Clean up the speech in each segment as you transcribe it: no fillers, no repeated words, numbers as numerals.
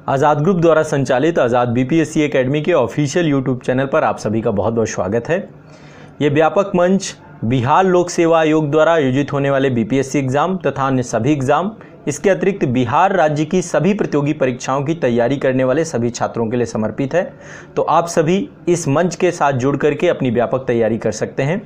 आज़ाद group द्वारा संचालित आज़ाद BPSC academy के ऑफिशियल यूट्यूब चैनल पर आप सभी का बहुत बहुत स्वागत है। ये व्यापक मंच बिहार लोक सेवा आयोग द्वारा आयोजित होने वाले बीपीएससी एग्ज़ाम तथा अन्य सभी एग्ज़ाम, इसके अतिरिक्त बिहार राज्य की सभी प्रतियोगी परीक्षाओं की तैयारी करने वाले सभी छात्रों के लिए समर्पित है। तो आप सभी इस मंच के साथ जुड़ करके अपनी व्यापक तैयारी कर सकते हैं।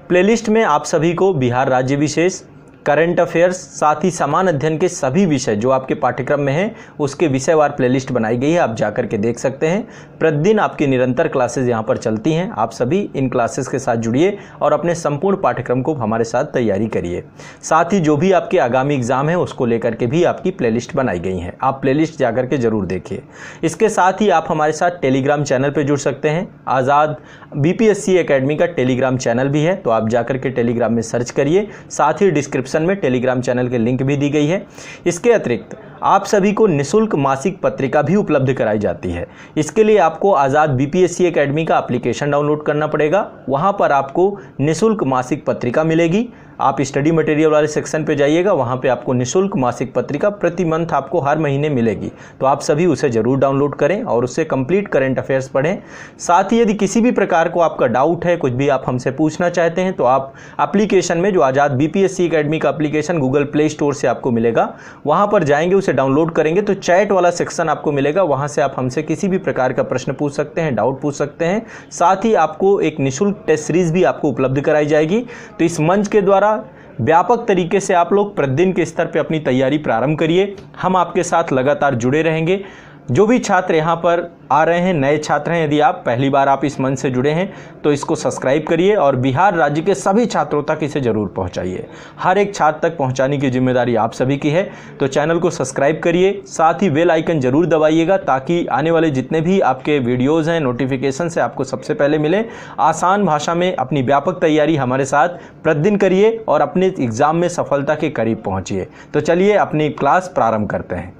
प्लेलिस्ट में आप सभी को बिहार राज्य विशेष, करंट अफेयर्स, साथ ही समान अध्ययन के सभी विषय जो आपके पाठ्यक्रम में हैं उसके विषयवार प्लेलिस्ट बनाई गई है, आप जाकर के देख सकते हैं। प्रतिदिन आपकी निरंतर क्लासेस यहां पर चलती हैं। आप सभी इन क्लासेस के साथ जुड़िए और अपने संपूर्ण पाठ्यक्रम को हमारे साथ तैयारी करिए। साथ ही जो भी आपके आगामी एग्जाम है उसको लेकर के भी आपकी प्लेलिस्ट बनाई गई हैं, आप प्लेलिस्ट जाकर के जरूर देखिए। इसके साथ ही आप हमारे साथ टेलीग्राम चैनल पर जुड़ सकते हैं। आज़ाद बीपीएससी एकेडमी का टेलीग्राम चैनल भी है, तो आप जाकर के टेलीग्राम में सर्च करिए। साथ ही डिस्क्रिप्शन में टेलीग्राम चैनल के लिंक भी दी गई है। इसके अतिरिक्त आप सभी को निःशुल्क मासिक पत्रिका भी उपलब्ध कराई जाती है। इसके लिए आपको आज़ाद बीपीएससी एकेडमी का एप्लीकेशन डाउनलोड करना पड़ेगा। वहां पर आपको निःशुल्क मासिक पत्रिका मिलेगी। आप स्टडी मटेरियल वाले सेक्शन पे जाइएगा, वहां पे आपको निःशुल्क मासिक पत्रिका प्रति मंथ आपको हर महीने मिलेगी। तो आप सभी उसे जरूर डाउनलोड करें और उससे कंप्लीट करंट अफेयर्स पढ़ें। साथ ही यदि किसी भी प्रकार को आपका डाउट है, कुछ भी आप हमसे पूछना चाहते हैं, तो आप एप्लीकेशन में जो आज़ाद बीपीएससी एकेडमी का एप्लीकेशन गूगल प्ले स्टोर से आपको मिलेगा, वहां पर जाएंगे, उसे डाउनलोड करेंगे तो चैट वाला सेक्शन आपको मिलेगा। वहां से आप हमसे किसी भी प्रकार का प्रश्न पूछ सकते हैं, डाउट पूछ सकते हैं। साथ ही आपको एक निःशुल्क टेस्ट सीरीज भी आपको उपलब्ध कराई जाएगी। तो इस मंच के द्वारा व्यापक तरीके से आप लोग प्रतिदिन के स्तर पे अपनी तैयारी प्रारंभ करिए। हम आपके साथ लगातार जुड़े रहेंगे। जो भी छात्र यहाँ पर आ रहे हैं, नए छात्र हैं, यदि आप पहली बार आप इस मंच से जुड़े हैं तो इसको सब्सक्राइब करिए और बिहार राज्य के सभी छात्रों तक इसे जरूर पहुँचाइए। हर एक छात्र तक पहुँचाने की जिम्मेदारी आप सभी की है। तो चैनल को सब्सक्राइब करिए, साथ ही बेल आइकन जरूर दबाइएगा ताकि आने वाले जितने भी आपके वीडियोज़ हैं, नोटिफिकेशन से आपको सबसे पहले मिले। आसान भाषा में अपनी व्यापक तैयारी हमारे साथ प्रतिदिन करिए और अपने एग्ज़ाम में सफलता के करीब पहुँचिए। तो चलिए अपनी क्लास प्रारंभ करते हैं।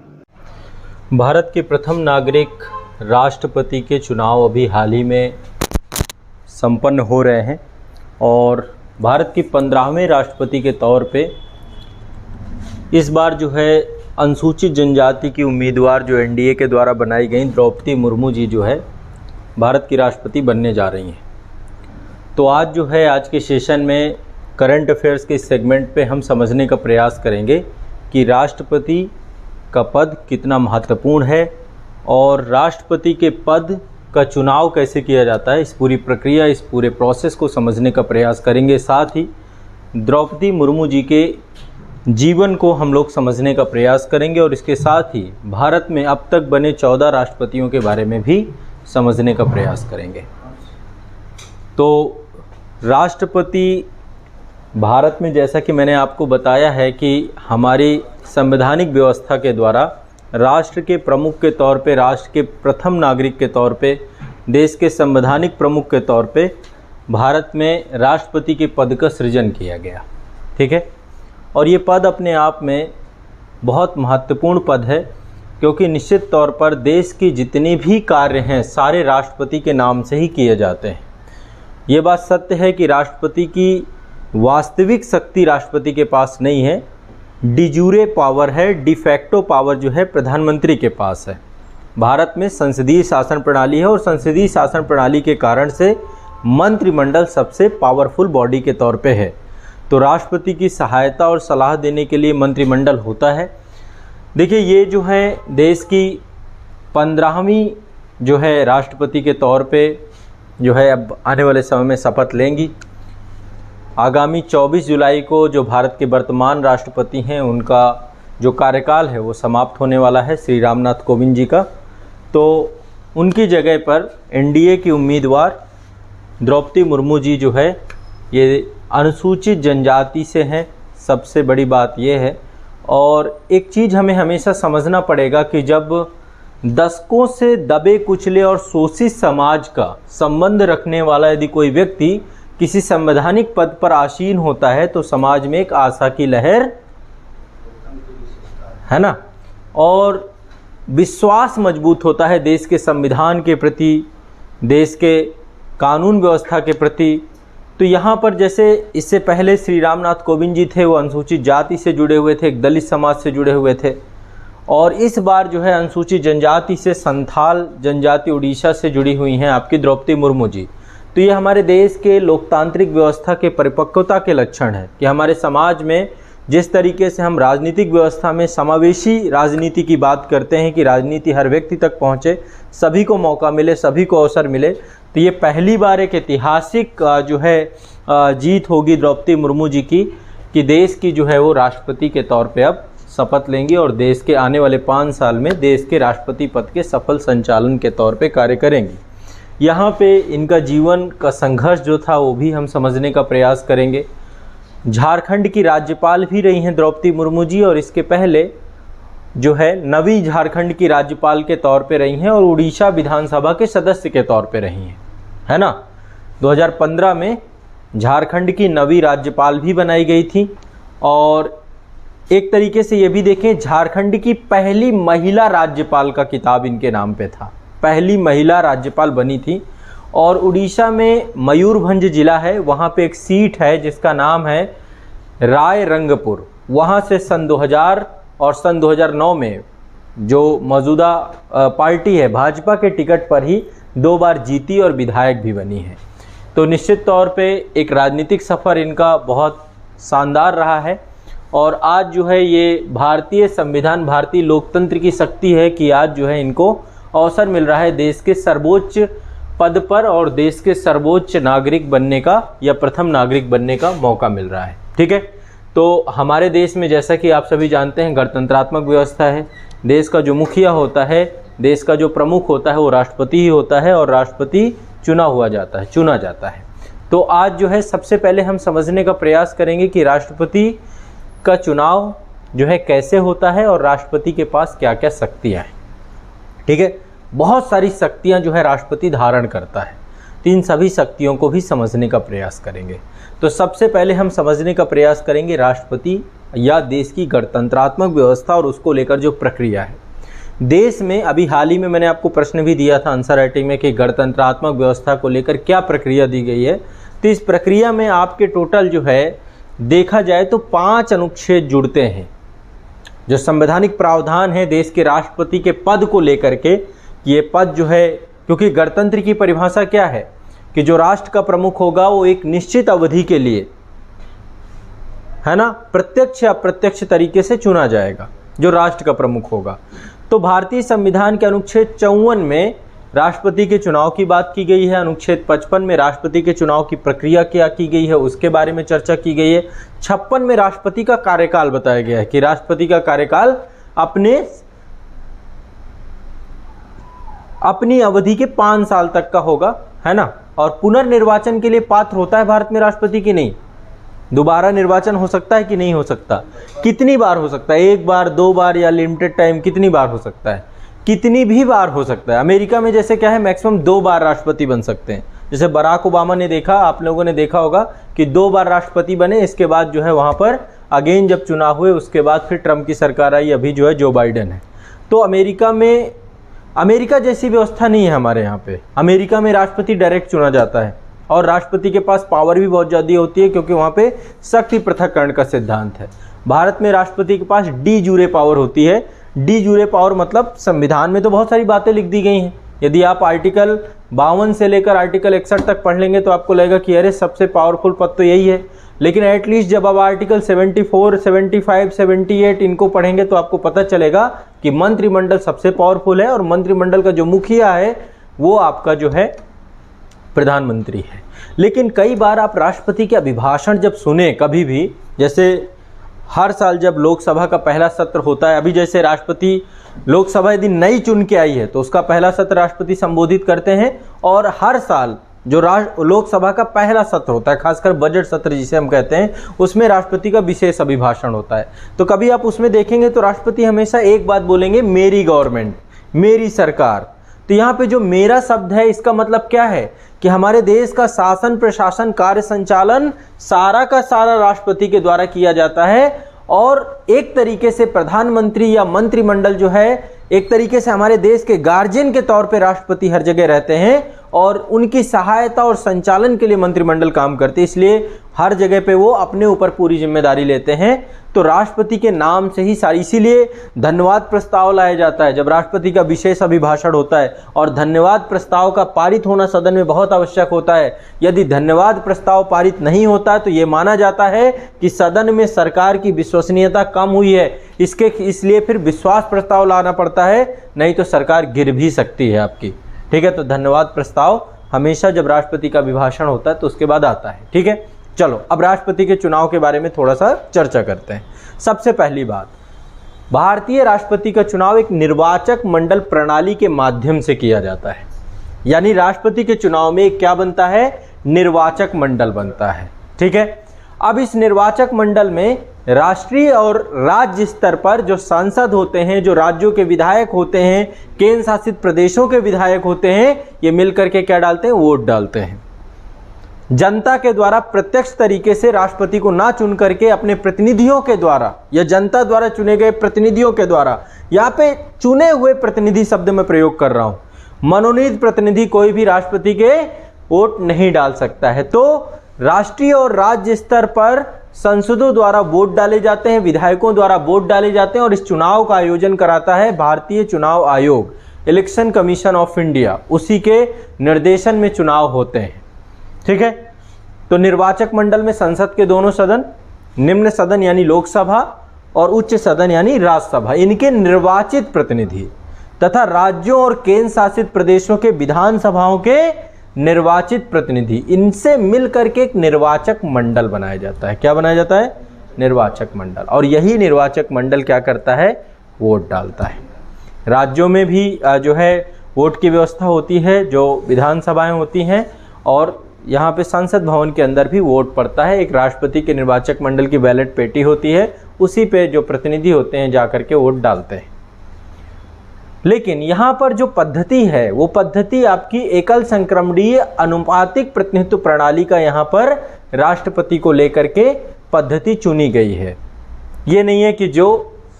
भारत के प्रथम नागरिक राष्ट्रपति के चुनाव अभी हाल ही में संपन्न हो रहे हैं और भारत के 15वें राष्ट्रपति के तौर पे इस बार जो है अनुसूचित जनजाति की उम्मीदवार जो एनडीए के द्वारा बनाई गई द्रौपदी मुर्मू जी जो है भारत की राष्ट्रपति बनने जा रही हैं। तो आज जो है आज के सेशन में करंट अफेयर्स के सेगमेंट पे हम समझने का प्रयास करेंगे कि राष्ट्रपति का पद कितना महत्वपूर्ण है और राष्ट्रपति के पद का चुनाव कैसे किया जाता है। इस पूरी प्रक्रिया, इस पूरे प्रोसेस को समझने का प्रयास करेंगे। साथ ही द्रौपदी मुर्मू जी के जीवन को हम लोग समझने का प्रयास करेंगे और इसके साथ ही भारत में अब तक बने 14 राष्ट्रपतियों के बारे में भी समझने का प्रयास करेंगे। तो राष्ट्रपति भारत में, जैसा कि मैंने आपको बताया है कि हमारी संवैधानिक व्यवस्था के द्वारा राष्ट्र के प्रमुख के तौर पे, राष्ट्र के प्रथम नागरिक के तौर पे, देश के संवैधानिक प्रमुख के तौर पे भारत में राष्ट्रपति के पद का सृजन किया गया। ठीक है, और ये पद अपने आप में बहुत महत्वपूर्ण पद है क्योंकि निश्चित तौर पर देश की जितने भी कार्य हैं सारे राष्ट्रपति के नाम से ही किए जाते हैं। ये बात सत्य है कि राष्ट्रपति की वास्तविक शक्ति राष्ट्रपति के पास नहीं है, डिजूरे पावर है, डिफैक्टो पावर जो है प्रधानमंत्री के पास है। भारत में संसदीय शासन प्रणाली है और संसदीय शासन प्रणाली के कारण से मंत्रिमंडल सबसे पावरफुल बॉडी के तौर पे है। तो राष्ट्रपति की सहायता और सलाह देने के लिए मंत्रिमंडल होता है। देखिए, ये जो है देश की 15वीं जो है राष्ट्रपति के तौर पे जो है अब आने वाले समय में शपथ लेंगी। आगामी 24 जुलाई को जो भारत के वर्तमान राष्ट्रपति हैं उनका जो कार्यकाल है वो समाप्त होने वाला है, श्री रामनाथ कोविंद जी का। तो उनकी जगह पर एनडीए की उम्मीदवार द्रौपदी मुर्मू जी जो है ये अनुसूचित जनजाति से हैं, सबसे बड़ी बात ये है। और एक चीज़ हमें हमेशा समझना पड़ेगा कि जब दशकों से दबे कुचले और शोषित समाज का संबंध रखने वाला यदि कोई व्यक्ति किसी संवैधानिक पद पर आसीन होता है तो समाज में एक आशा की लहर है ना, और विश्वास मजबूत होता है देश के संविधान के प्रति, देश के कानून व्यवस्था के प्रति। तो यहाँ पर जैसे इससे पहले श्री रामनाथ कोविंद जी थे, वो अनुसूचित जाति से जुड़े हुए थे, एक दलित समाज से जुड़े हुए थे और इस बार जो है अनुसूचित जनजाति से संथाल जनजाति उड़ीसा से जुड़ी हुई हैं आपकी द्रौपदी मुर्मू जी। तो ये हमारे देश के लोकतांत्रिक व्यवस्था के परिपक्वता के लक्षण हैं कि हमारे समाज में जिस तरीके से हम राजनीतिक व्यवस्था में समावेशी राजनीति की बात करते हैं कि राजनीति हर व्यक्ति तक पहुंचे, सभी को मौका मिले, सभी को अवसर मिले, तो ये पहली बार एक ऐतिहासिक जो है जीत होगी द्रौपदी मुर्मू जी की कि देश की जो है वो राष्ट्रपति के तौर पे अब शपथ लेंगी और देश के आने वाले 5 साल में देश के राष्ट्रपति पद के सफल संचालन के तौर पे कार्य करेंगी। यहाँ पे इनका जीवन का संघर्ष जो था वो भी हम समझने का प्रयास करेंगे। झारखंड की राज्यपाल भी रही हैं द्रौपदी मुर्मू जी और इसके पहले जो है नवी झारखंड की राज्यपाल के तौर पे रही हैं और उड़ीसा विधानसभा के सदस्य के तौर पे रही हैं, है ना। 2015 में झारखंड की नवी राज्यपाल भी बनाई गई थी और एक तरीके से ये भी देखें झारखंड की पहली महिला राज्यपाल का किताब इनके नाम पे था, पहली महिला राज्यपाल बनी थी। और उड़ीसा में मयूरभंज जिला है, वहाँ पे एक सीट है जिसका नाम है रायरंगपुर। वहाँ से सन 2000 और सन 2009 में जो मौजूदा पार्टी है भाजपा के टिकट पर ही 2 बार जीती और विधायक भी बनी है। तो निश्चित तौर पे एक राजनीतिक सफ़र इनका बहुत शानदार रहा है और आज जो है ये भारतीय संविधान, भारतीय लोकतंत्र की शक्ति है कि आज जो है इनको अवसर मिल रहा है देश के सर्वोच्च पद पर और देश के सर्वोच्च नागरिक बनने का या प्रथम नागरिक बनने का मौका मिल रहा है। ठीक है, तो हमारे देश में जैसा कि आप सभी जानते हैं गणतंत्रात्मक व्यवस्था है। देश का जो मुखिया होता है, देश का जो प्रमुख होता है वो राष्ट्रपति ही होता है और राष्ट्रपति चुना जाता है। तो आज जो है सबसे पहले हम समझने का प्रयास करेंगे कि राष्ट्रपति का चुनाव जो है कैसे होता है और राष्ट्रपति के पास क्या क्या शक्तियाँ हैं। ठीक है, बहुत सारी शक्तियाँ जो है राष्ट्रपति धारण करता है, तो इन सभी शक्तियों को भी समझने का प्रयास करेंगे। तो सबसे पहले हम समझने का प्रयास करेंगे राष्ट्रपति या देश की गणतंत्रात्मक व्यवस्था और उसको लेकर जो प्रक्रिया है देश में। अभी हाल ही में मैंने आपको प्रश्न भी दिया था आंसर राइटिंग में कि गणतंत्रात्मक व्यवस्था को लेकर क्या प्रक्रिया दी गई है। तो इस प्रक्रिया में आपके टोटल जो है देखा जाए तो 5 अनुच्छेद जुड़ते हैं। जो संवैधानिक प्रावधान है देश के राष्ट्रपति के पद को लेकर के, ये पद जो है, क्योंकि गणतंत्र की परिभाषा क्या है कि जो राष्ट्र का प्रमुख होगा वो एक निश्चित अवधि के लिए, है ना, प्रत्यक्ष या अप्रत्यक्ष तरीके से चुना जाएगा जो राष्ट्र का प्रमुख होगा। तो भारतीय संविधान के अनुच्छेद 54 में राष्ट्रपति के चुनाव की बात की गई है। अनुच्छेद 55 में राष्ट्रपति के चुनाव की प्रक्रिया क्या की गई है उसके बारे में चर्चा की गई है। 56 में राष्ट्रपति का कार्यकाल बताया गया है कि राष्ट्रपति का कार्यकाल अपनी अवधि के 5 साल तक का होगा, है ना। और पुनर्निर्वाचन के लिए पात्र होता है भारत में राष्ट्रपति की नहीं, दोबारा निर्वाचन हो सकता है कि नहीं हो सकता, कितनी बार हो सकता है, 1 बार 2 बार या लिमिटेड टाइम, कितनी बार हो सकता है, कितनी भी बार हो सकता है। अमेरिका में जैसे क्या है मैक्सिमम 2 बार राष्ट्रपति बन सकते हैं। जैसे बराक ओबामा ने देखा, आप लोगों ने देखा होगा कि 2 बार राष्ट्रपति बने, इसके बाद जो है वहाँ पर अगेन जब चुनाव हुए उसके बाद फिर ट्रम्प की सरकार आई, अभी जो है जो बाइडेन है। तो अमेरिका जैसी व्यवस्था नहीं है हमारे यहाँ पे। अमेरिका में राष्ट्रपति डायरेक्ट चुना जाता है और राष्ट्रपति के पास पावर भी बहुत ज़्यादा होती है क्योंकि वहाँ पे शक्ति पृथक्करण का सिद्धांत है। भारत में राष्ट्रपति के पास डी जूरे पावर होती है। डी जूरे पावर मतलब संविधान में तो बहुत सारी बातें लिख दी गई हैं। यदि आप आर्टिकल 52 से लेकर आर्टिकल 61 तक पढ़ लेंगे तो आपको लगेगा कि अरे सबसे पावरफुल पद तो यही है, लेकिन एटलीस्ट जब आप आर्टिकल 74, 75, 78 इनको पढ़ेंगे तो आपको पता चलेगा कि मंत्रिमंडल सबसे पावरफुल है और मंत्रिमंडल का जो मुखिया है वो आपका जो है प्रधानमंत्री है। लेकिन कई बार आप राष्ट्रपति के अभिभाषण जब सुने कभी भी, जैसे हर साल जब लोकसभा का पहला सत्र होता है, अभी जैसे राष्ट्रपति लोकसभा यदि नई चुन के आई है तो उसका पहला सत्र राष्ट्रपति संबोधित करते हैं और हर साल जो लोकसभा का पहला सत्र होता है, खासकर बजट सत्र जिसे हम कहते हैं, उसमें राष्ट्रपति का विशेष अभिभाषण होता है। तो कभी आप उसमें देखेंगे तो राष्ट्रपति हमेशा एक बात बोलेंगे, मेरी गवर्नमेंट, मेरी सरकार। तो यहाँ पे जो मेरा शब्द है इसका मतलब क्या है कि हमारे देश का शासन, प्रशासन, कार्य संचालन सारा का सारा राष्ट्रपति के द्वारा किया जाता है और एक तरीके से प्रधानमंत्री या मंत्रिमंडल जो है एक तरीके से हमारे देश के गार्जियन के तौर पे राष्ट्रपति हर जगह रहते हैं और उनकी सहायता और संचालन के लिए मंत्रिमंडल काम करती है, इसलिए हर जगह पे वो अपने ऊपर पूरी जिम्मेदारी लेते हैं। तो राष्ट्रपति के नाम से ही सारी, इसीलिए धन्यवाद प्रस्ताव लाया जाता है जब राष्ट्रपति का विशेष अभिभाषण होता है, और धन्यवाद प्रस्ताव का पारित होना सदन में बहुत आवश्यक होता है। यदि धन्यवाद प्रस्ताव पारित नहीं होता है तो ये माना जाता है कि सदन में सरकार की विश्वसनीयता कम हुई है, इसलिए फिर विश्वास प्रस्ताव लाना पड़ता है, नहीं तो सरकार गिर भी सकती है आपकी। ठीक है, तो धन्यवाद प्रस्ताव हमेशा जब राष्ट्रपति का अभिभाषण होता है तो उसके बाद आता है। ठीक है, चलो अब राष्ट्रपति के चुनाव के बारे में थोड़ा सा चर्चा करते हैं। सबसे पहली बात, भारतीय राष्ट्रपति का चुनाव एक निर्वाचक मंडल प्रणाली के माध्यम से किया जाता है। यानी राष्ट्रपति के चुनाव में क्या बनता है, निर्वाचक मंडल बनता है। ठीक है, अब इस निर्वाचक मंडल में राष्ट्रीय और राज्य स्तर पर जो सांसद होते हैं, जो राज्यों के विधायक होते हैं, केंद्र शासित प्रदेशों के विधायक होते हैं, ये मिलकर के क्या डालते हैं, वोट डालते हैं। जनता के द्वारा प्रत्यक्ष तरीके से राष्ट्रपति को ना चुन करके अपने प्रतिनिधियों के द्वारा या जनता द्वारा चुने गए प्रतिनिधियों के द्वारा, यहाँ पे चुने हुए प्रतिनिधि शब्द में प्रयोग कर रहा हूं, मनोनीत प्रतिनिधि कोई भी राष्ट्रपति के वोट नहीं डाल सकता है। तो राष्ट्रीय और राज्य स्तर पर संसदों द्वारा वोट डाले जाते हैं, विधायकों द्वारा वोट डाले जाते हैं, और इस चुनाव का आयोजन कराता है भारतीय चुनाव आयोग, इलेक्शन कमीशन ऑफ इंडिया, उसी के निर्देशन में चुनाव होते हैं। ठीक है, तो निर्वाचक मंडल में संसद के दोनों सदन, निम्न सदन यानी लोकसभा और उच्च सदन यानी राज्यसभा, इनके निर्वाचित प्रतिनिधि तथा राज्यों और केंद्र शासित प्रदेशों के विधानसभाओं के निर्वाचित प्रतिनिधि, इनसे मिलकर के एक निर्वाचक मंडल बनाया जाता है। क्या बनाया जाता है, निर्वाचक मंडल। और यही निर्वाचक मंडल क्या करता है, वोट डालता है। राज्यों में भी जो है वोट की व्यवस्था होती है, जो विधानसभाएं होती हैं, और यहाँ पे संसद भवन के अंदर भी वोट पड़ता है। एक राष्ट्रपति के निर्वाचक मंडल की बैलेट पेटी होती है, उसी पे जो प्रतिनिधि होते हैं जाकर के वोट डालते हैं। लेकिन यहाँ पर जो पद्धति है वो पद्धति आपकी एकल संक्रमणीय अनुपातिक प्रतिनिधित्व प्रणाली का यहाँ पर राष्ट्रपति को लेकर के पद्धति चुनी गई है। ये नहीं है कि जो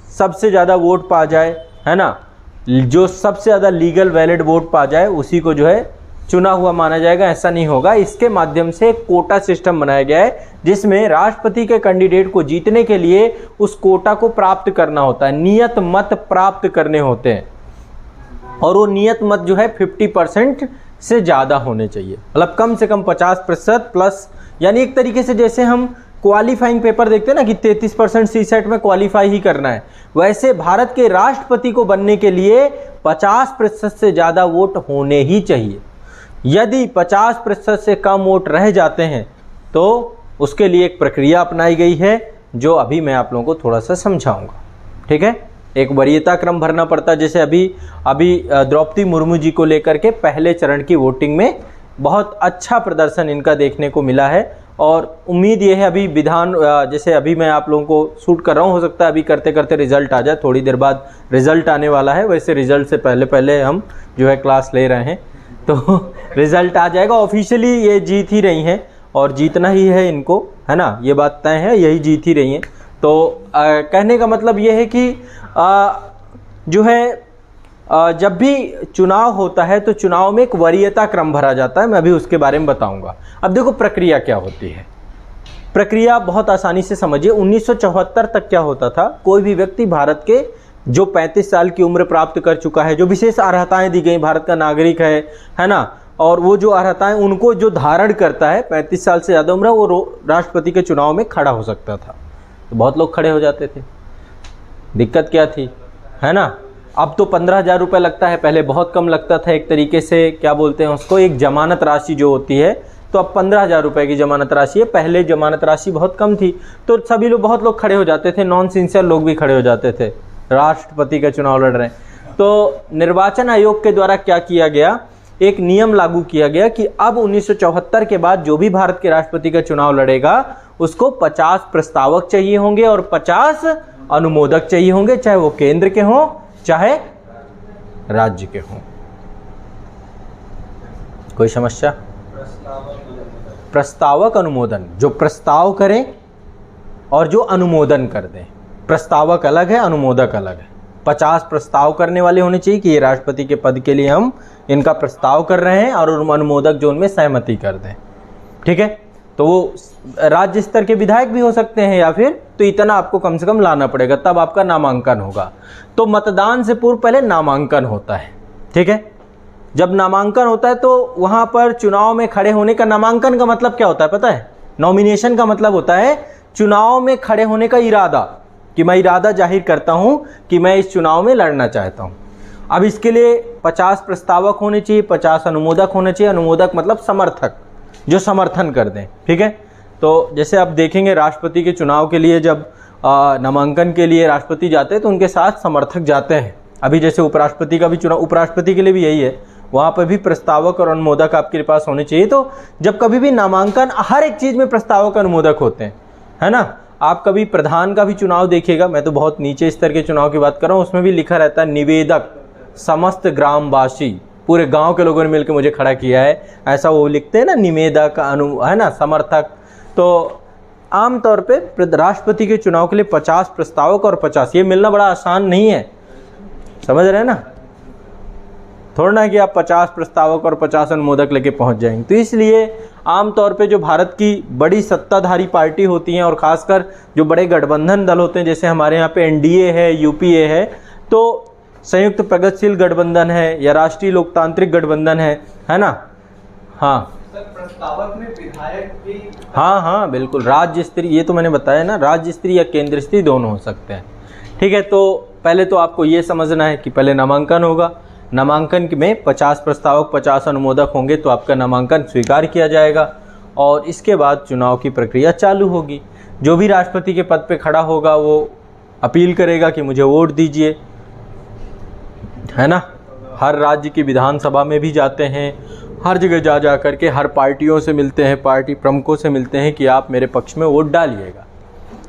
सबसे ज़्यादा वोट पा जाए, है ना, जो सबसे ज़्यादा लीगल वैलिड वोट पा जाए उसी को जो है चुना हुआ माना जाएगा, ऐसा नहीं होगा। इसके माध्यम से एक कोटा सिस्टम बनाया गया है, जिसमें राष्ट्रपति के कैंडिडेट को जीतने के लिए उस कोटा को प्राप्त करना होता है, नियत मत प्राप्त करने होते हैं, और वो नियत मत जो है 50% से ज़्यादा होने चाहिए, मतलब कम से कम 50% प्लस। यानी एक तरीके से जैसे हम क्वालिफाइंग पेपर देखते हैं ना कि 33% सीसेट में क्वालिफाई ही करना है, वैसे भारत के राष्ट्रपति को बनने के लिए 50% से ज़्यादा वोट होने ही चाहिए। यदि 50% से कम वोट रह जाते हैं तो उसके लिए एक प्रक्रिया अपनाई गई है, जो अभी मैं आप लोगों को थोड़ा सा समझाऊंगा। ठीक है, एक वरीयता क्रम भरना पड़ता है। जैसे अभी द्रौपदी मुर्मू जी को लेकर के पहले चरण की वोटिंग में बहुत अच्छा प्रदर्शन इनका देखने को मिला है, और उम्मीद ये है अभी जैसे अभी मैं आप लोगों को शूट कर रहा हूँ, हो सकता है अभी करते करते रिजल्ट आ जाए, थोड़ी देर बाद रिजल्ट आने वाला है। वैसे रिजल्ट से पहले हम जो है क्लास ले रहे हैं, तो रिजल्ट आ जाएगा। ऑफिशियली ये जीत ही रही हैं और जीतना ही है इनको, है ना, ये बात तय है, यही जीत ही रही हैं। तो कहने का मतलब ये है कि जो है जब भी चुनाव होता है तो चुनाव में एक वरीयता क्रम भरा जाता है, मैं अभी उसके बारे में बताऊंगा। अब देखो प्रक्रिया क्या होती है, प्रक्रिया बहुत आसानी से समझिए। 1974 तक क्या होता था, कोई भी व्यक्ति भारत के जो 35 साल की उम्र प्राप्त कर चुका है, जो विशेष अर्हताएं दी गई, भारत का नागरिक है ना, और वो जो अर्हताएं उनको जो धारण करता है, 35 साल से ज़्यादा उम्र, वो राष्ट्रपति के चुनाव में खड़ा हो सकता था। तो बहुत लोग खड़े हो जाते थे, दिक्कत क्या थी, है ना। अब तो 15,000 रुपये लगता है, पहले बहुत कम लगता था। एक तरीके से क्या बोलते हैं उसको, एक जमानत राशि जो होती है, तो अब 15,000 रुपये की जमानत राशि है, पहले जमानत राशि बहुत कम थी। तो सभी लोग, बहुत लोग खड़े हो जाते थे, नॉन सिंसियर लोग भी खड़े हो जाते थे, राष्ट्रपति का चुनाव लड़ रहे हैं। तो निर्वाचन आयोग के द्वारा क्या किया गया, एक नियम लागू किया गया कि अब 1974 के बाद जो भी भारत के राष्ट्रपति का चुनाव लड़ेगा उसको 50 प्रस्तावक चाहिए होंगे और 50 अनुमोदक चाहिए होंगे, चाहे वो केंद्र के हों चाहे राज्य के हों। कोई समस्या? प्रस्तावक अनुमोदन, जो प्रस्ताव करें और जो अनुमोदन कर दें। प्रस्तावक अलग है, अनुमोदक अलग है। 50 प्रस्ताव करने वाले होने चाहिए कि ये राष्ट्रपति के पद के लिए हम इनका प्रस्ताव कर रहे हैं और अनुमोदक जो उनमें सहमति कर दें। ठीक है, तो वो राज्य स्तर के विधायक भी हो सकते हैं या फिर, तो इतना आपको कम से कम लाना पड़ेगा, तब आपका नामांकन होगा। तो मतदान से पूर्व पहले नामांकन होता है। ठीक है, जब नामांकन होता है तो वहां पर चुनाव में खड़े होने का, नामांकन का मतलब क्या होता है पता है? नॉमिनेशन का मतलब होता है चुनाव में खड़े होने का इरादा, कि मैं इरादा जाहिर करता हूं कि मैं इस चुनाव में लड़ना चाहता हूं। अब इसके लिए 50 प्रस्तावक होने चाहिए, 50 अनुमोदक होने चाहिए। अनुमोदक मतलब समर्थक, जो समर्थन कर दें। ठीक है, तो जैसे आप देखेंगे राष्ट्रपति के चुनाव के लिए जब नामांकन के लिए राष्ट्रपति जाते हैं तो उनके साथ समर्थक जाते हैं। अभी जैसे उपराष्ट्रपति का भी चुनाव, उपराष्ट्रपति के लिए भी यही है, वहाँ पर भी प्रस्तावक और अनुमोदक आपके पास होने चाहिए। तो जब कभी भी नामांकन, हर एक चीज़ में प्रस्तावक अनुमोदक होते हैं, है ना। आप कभी प्रधान का भी चुनाव देखिएगा, मैं तो बहुत नीचे स्तर के चुनाव की बात कर रहा हूँ, उसमें भी लिखा रहता है निवेदक समस्त ग्रामवासी, पूरे गांव के लोगों ने मिलकर मुझे खड़ा किया है, ऐसा वो लिखते हैं ना, निवेदक है ना, समर्थक। तो आमतौर पे राष्ट्रपति के चुनाव के लिए 50 प्रस्तावक और 50, ये मिलना बड़ा आसान नहीं है, समझ रहे हैं ना। थोड़ा ना कि आप 50 प्रस्तावक और 50 अनुमोदक लेके पहुंच जाएंगे। तो इसलिए आमतौर पे जो भारत की बड़ी सत्ताधारी पार्टी होती हैं और खासकर जो बड़े गठबंधन दल होते हैं, जैसे हमारे यहाँ पे एनडीए है, यूपीए है, तो संयुक्त प्रगतिशील गठबंधन है या राष्ट्रीय लोकतांत्रिक गठबंधन है ना। हाँ सर, प्रस्तावक में विधायक भी, हाँ बिल्कुल, राज्य स्तरीय, ये तो मैंने बताया ना, राज्य स्तरीय या केंद्र स्तरीय दोनों हो सकते हैं। ठीक है, तो पहले तो आपको ये समझना है कि पहले नामांकन होगा, नामांकन में 50 प्रस्तावक 50 अनुमोदक होंगे तो आपका नामांकन स्वीकार किया जाएगा और इसके बाद चुनाव की प्रक्रिया चालू होगी। जो भी राष्ट्रपति के पद पे खड़ा होगा वो अपील करेगा कि मुझे वोट दीजिए, है ना। हर राज्य की विधानसभा में भी जाते हैं, हर जगह जा करके हर पार्टियों से मिलते हैं, पार्टी प्रमुखों से मिलते हैं कि आप मेरे पक्ष में वोट डालिएगा।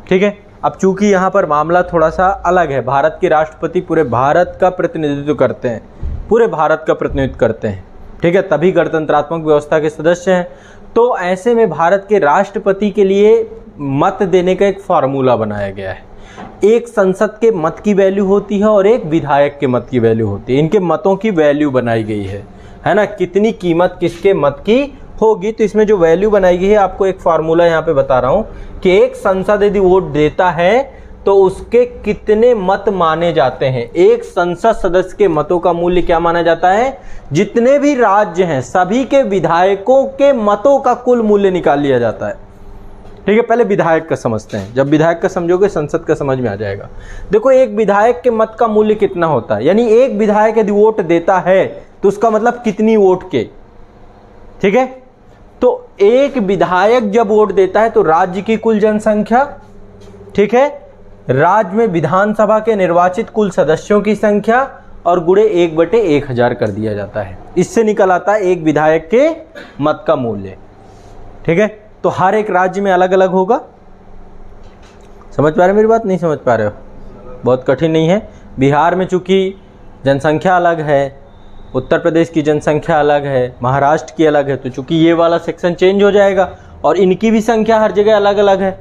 ठीक है, अब चूंकि यहाँ पर मामला थोड़ा सा अलग है, भारत के राष्ट्रपति पूरे भारत का प्रतिनिधित्व करते हैं, पूरे भारत का प्रतिनिधित्व करते हैं। ठीक है, तभी गणतंत्रात्मक व्यवस्था के सदस्य हैं। तो ऐसे में भारत के राष्ट्रपति के लिए मत देने का एक फार्मूला बनाया गया है। एक संसद के मत की वैल्यू होती है और एक विधायक के मत की वैल्यू होती है। इनके मतों की वैल्यू बनाई गई है ना, कितनी कीमत किसके मत की होगी। तो इसमें जो वैल्यू बनाई गई है, आपको एक फार्मूला यहाँ पे बता रहा हूँ कि एक संसद यदि वोट देता है तो उसके कितने मत माने जाते हैं। एक संसद सदस्य के मतों का मूल्य क्या माना जाता है? जितने भी राज्य हैं सभी के विधायकों के मतों का कुल मूल्य निकाल लिया जाता है। ठीक है, पहले विधायक का समझते हैं, जब विधायक का समझोगे संसद का समझ में आ जाएगा। देखो, एक विधायक के मत का मूल्य कितना होता है, यानी एक विधायक यदि वोट देता है तो उसका मतलब कितनी वोट के। ठीक है, तो एक विधायक जब वोट देता है तो राज्य की कुल जनसंख्या, ठीक है, राज्य में विधानसभा के निर्वाचित कुल सदस्यों की संख्या और गुणे 1/1000 कर दिया जाता है। इससे निकल आता है एक विधायक के मत का मूल्य। ठीक है, तो हर एक राज्य में अलग अलग होगा। समझ पा रहे हो मेरी बात? नहीं समझ पा रहे हो? बहुत कठिन नहीं है। बिहार में चूंकि जनसंख्या अलग है, उत्तर प्रदेश की जनसंख्या अलग है, महाराष्ट्र की अलग है, तो चूंकि ये वाला सेक्शन चेंज हो जाएगा और इनकी भी संख्या हर जगह अलग अलग है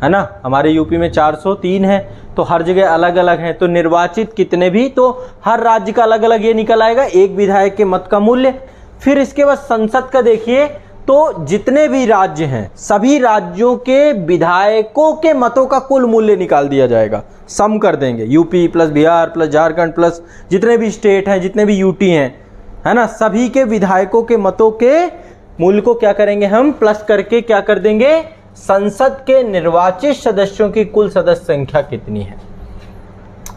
ना। हमारे यूपी में 403 है, तो हर जगह अलग अलग है। तो निर्वाचित कितने भी, तो हर राज्य का अलग अलग ये निकल आएगा एक विधायक के मत का मूल्य। फिर इसके बाद संसद का देखिए, तो जितने भी राज्य हैं सभी राज्यों के विधायकों के मतों का कुल मूल्य निकाल दिया जाएगा, सम कर देंगे। UP plus Bihar plus Jharkhand plus जितने भी स्टेट हैं, जितने भी यूटी हैं, है ना, सभी के विधायकों के मतों के मूल्य को क्या करेंगे हम, प्लस करके क्या कर देंगे, संसद के निर्वाचित सदस्यों की कुल सदस्य संख्या कितनी है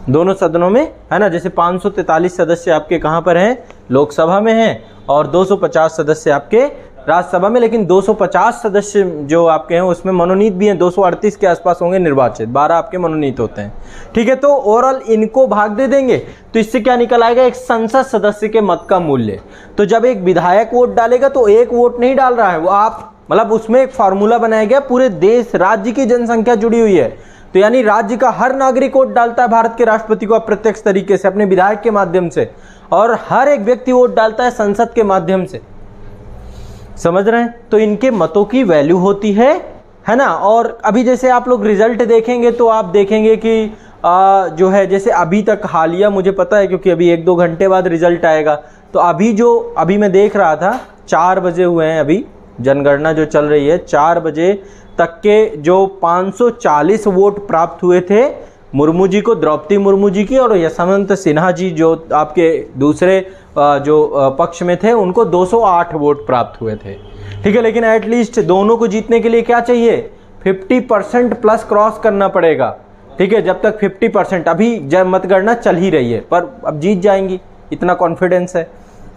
दोनों सदनों में, है ना। जैसे 543 सदस्य आपके कहां पर हैं, लोकसभा में हैं, और 250 सदस्य आपके राज्यसभा में। लेकिन 250 सदस्य जो आपके हैं उसमें मनोनीत भी हैं, 238 के आसपास होंगे निर्वाचित, 12 आपके मनोनीत होते हैं। ठीक है, तो ओवरऑल इनको भाग दे देंगे तो इससे क्या निकल आएगा, एक संसद सदस्य के मत का मूल्य। तो जब एक विधायक वोट डालेगा तो एक वोट नहीं डाल रहा है वो, आप मतलब उसमें एक फार्मूला बनाया गया, पूरे देश राज्य की जनसंख्या जुड़ी हुई है। तो यानी राज्य का हर नागरिक वोट डालता है भारत के राष्ट्रपति को अप्रत्यक्ष तरीके से अपने विधायक के माध्यम से, और हर एक व्यक्ति वोट डालता है संसद के माध्यम से। समझ रहे हैं? तो इनके मतों की वैल्यू होती है ना। और अभी जैसे आप लोग रिजल्ट देखेंगे तो आप देखेंगे कि जो है, जैसे अभी तक हालिया मुझे पता है क्योंकि अभी 1-2 घंटे बाद रिजल्ट आएगा, तो अभी मैं देख रहा था 4 बजे हुए हैं, अभी जनगणना जो चल रही है 4 बजे तक के जो 540 वोट प्राप्त हुए थे मुर्मू जी को, द्रौपदी मुर्मू जी की, और यशवंत सिन्हा जी जो आपके दूसरे जो पक्ष में थे उनको 208 वोट प्राप्त हुए थे। ठीक है, लेकिन एटलीस्ट दोनों को जीतने के लिए क्या चाहिए, 50% प्लस क्रॉस करना पड़ेगा। ठीक है, जब तक 50%, अभी जब मतगणना चल ही रही है, पर अब जीत जाएंगी, इतना कॉन्फिडेंस है।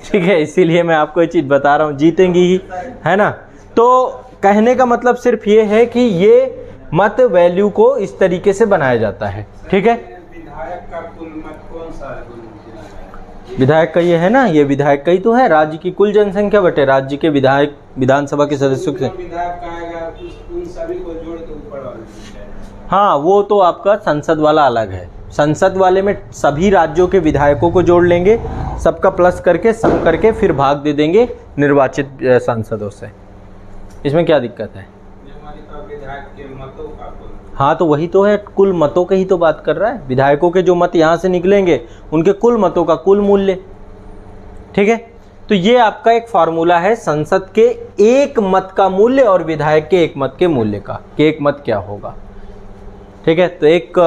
ठीक है, इसीलिए मैं आपको ये चीज़ बता रहा हूँ, जीतेंगी ही, है ना। तो कहने का मतलब सिर्फ ये है कि ये मत वैल्यू को इस तरीके से बनाया जाता है। ठीक है, विधायक का कुल मत कौन सा है? विधायक का ये है ना, ये विधायक का ही तो है, राज्य की कुल जनसंख्या बटे राज्य के विधायक विधानसभा के सदस्यों से। विधायक का आएगा, उन सभी को जोड़ के ऊपर वाले। हाँ, वो तो आपका संसद वाला अलग है। संसद वाले में सभी राज्यों के विधायकों को जोड़ लेंगे, सबका प्लस करके सम करके फिर भाग दे देंगे निर्वाचित सांसदों से। इसमें क्या दिक्कत है? विधायक के मतों का कुल। हाँ, तो वही तो है, कुल मतों की ही तो बात कर रहा है। विधायकों के जो मत यहाँ से निकलेंगे उनके कुल मतों का कुल मूल्य। ठीक है, तो ये आपका एक फार्मूला है संसद के एक मत का मूल्य और विधायक के एक मत के मूल्य का, कि एक मत क्या होगा। ठीक है, तो एक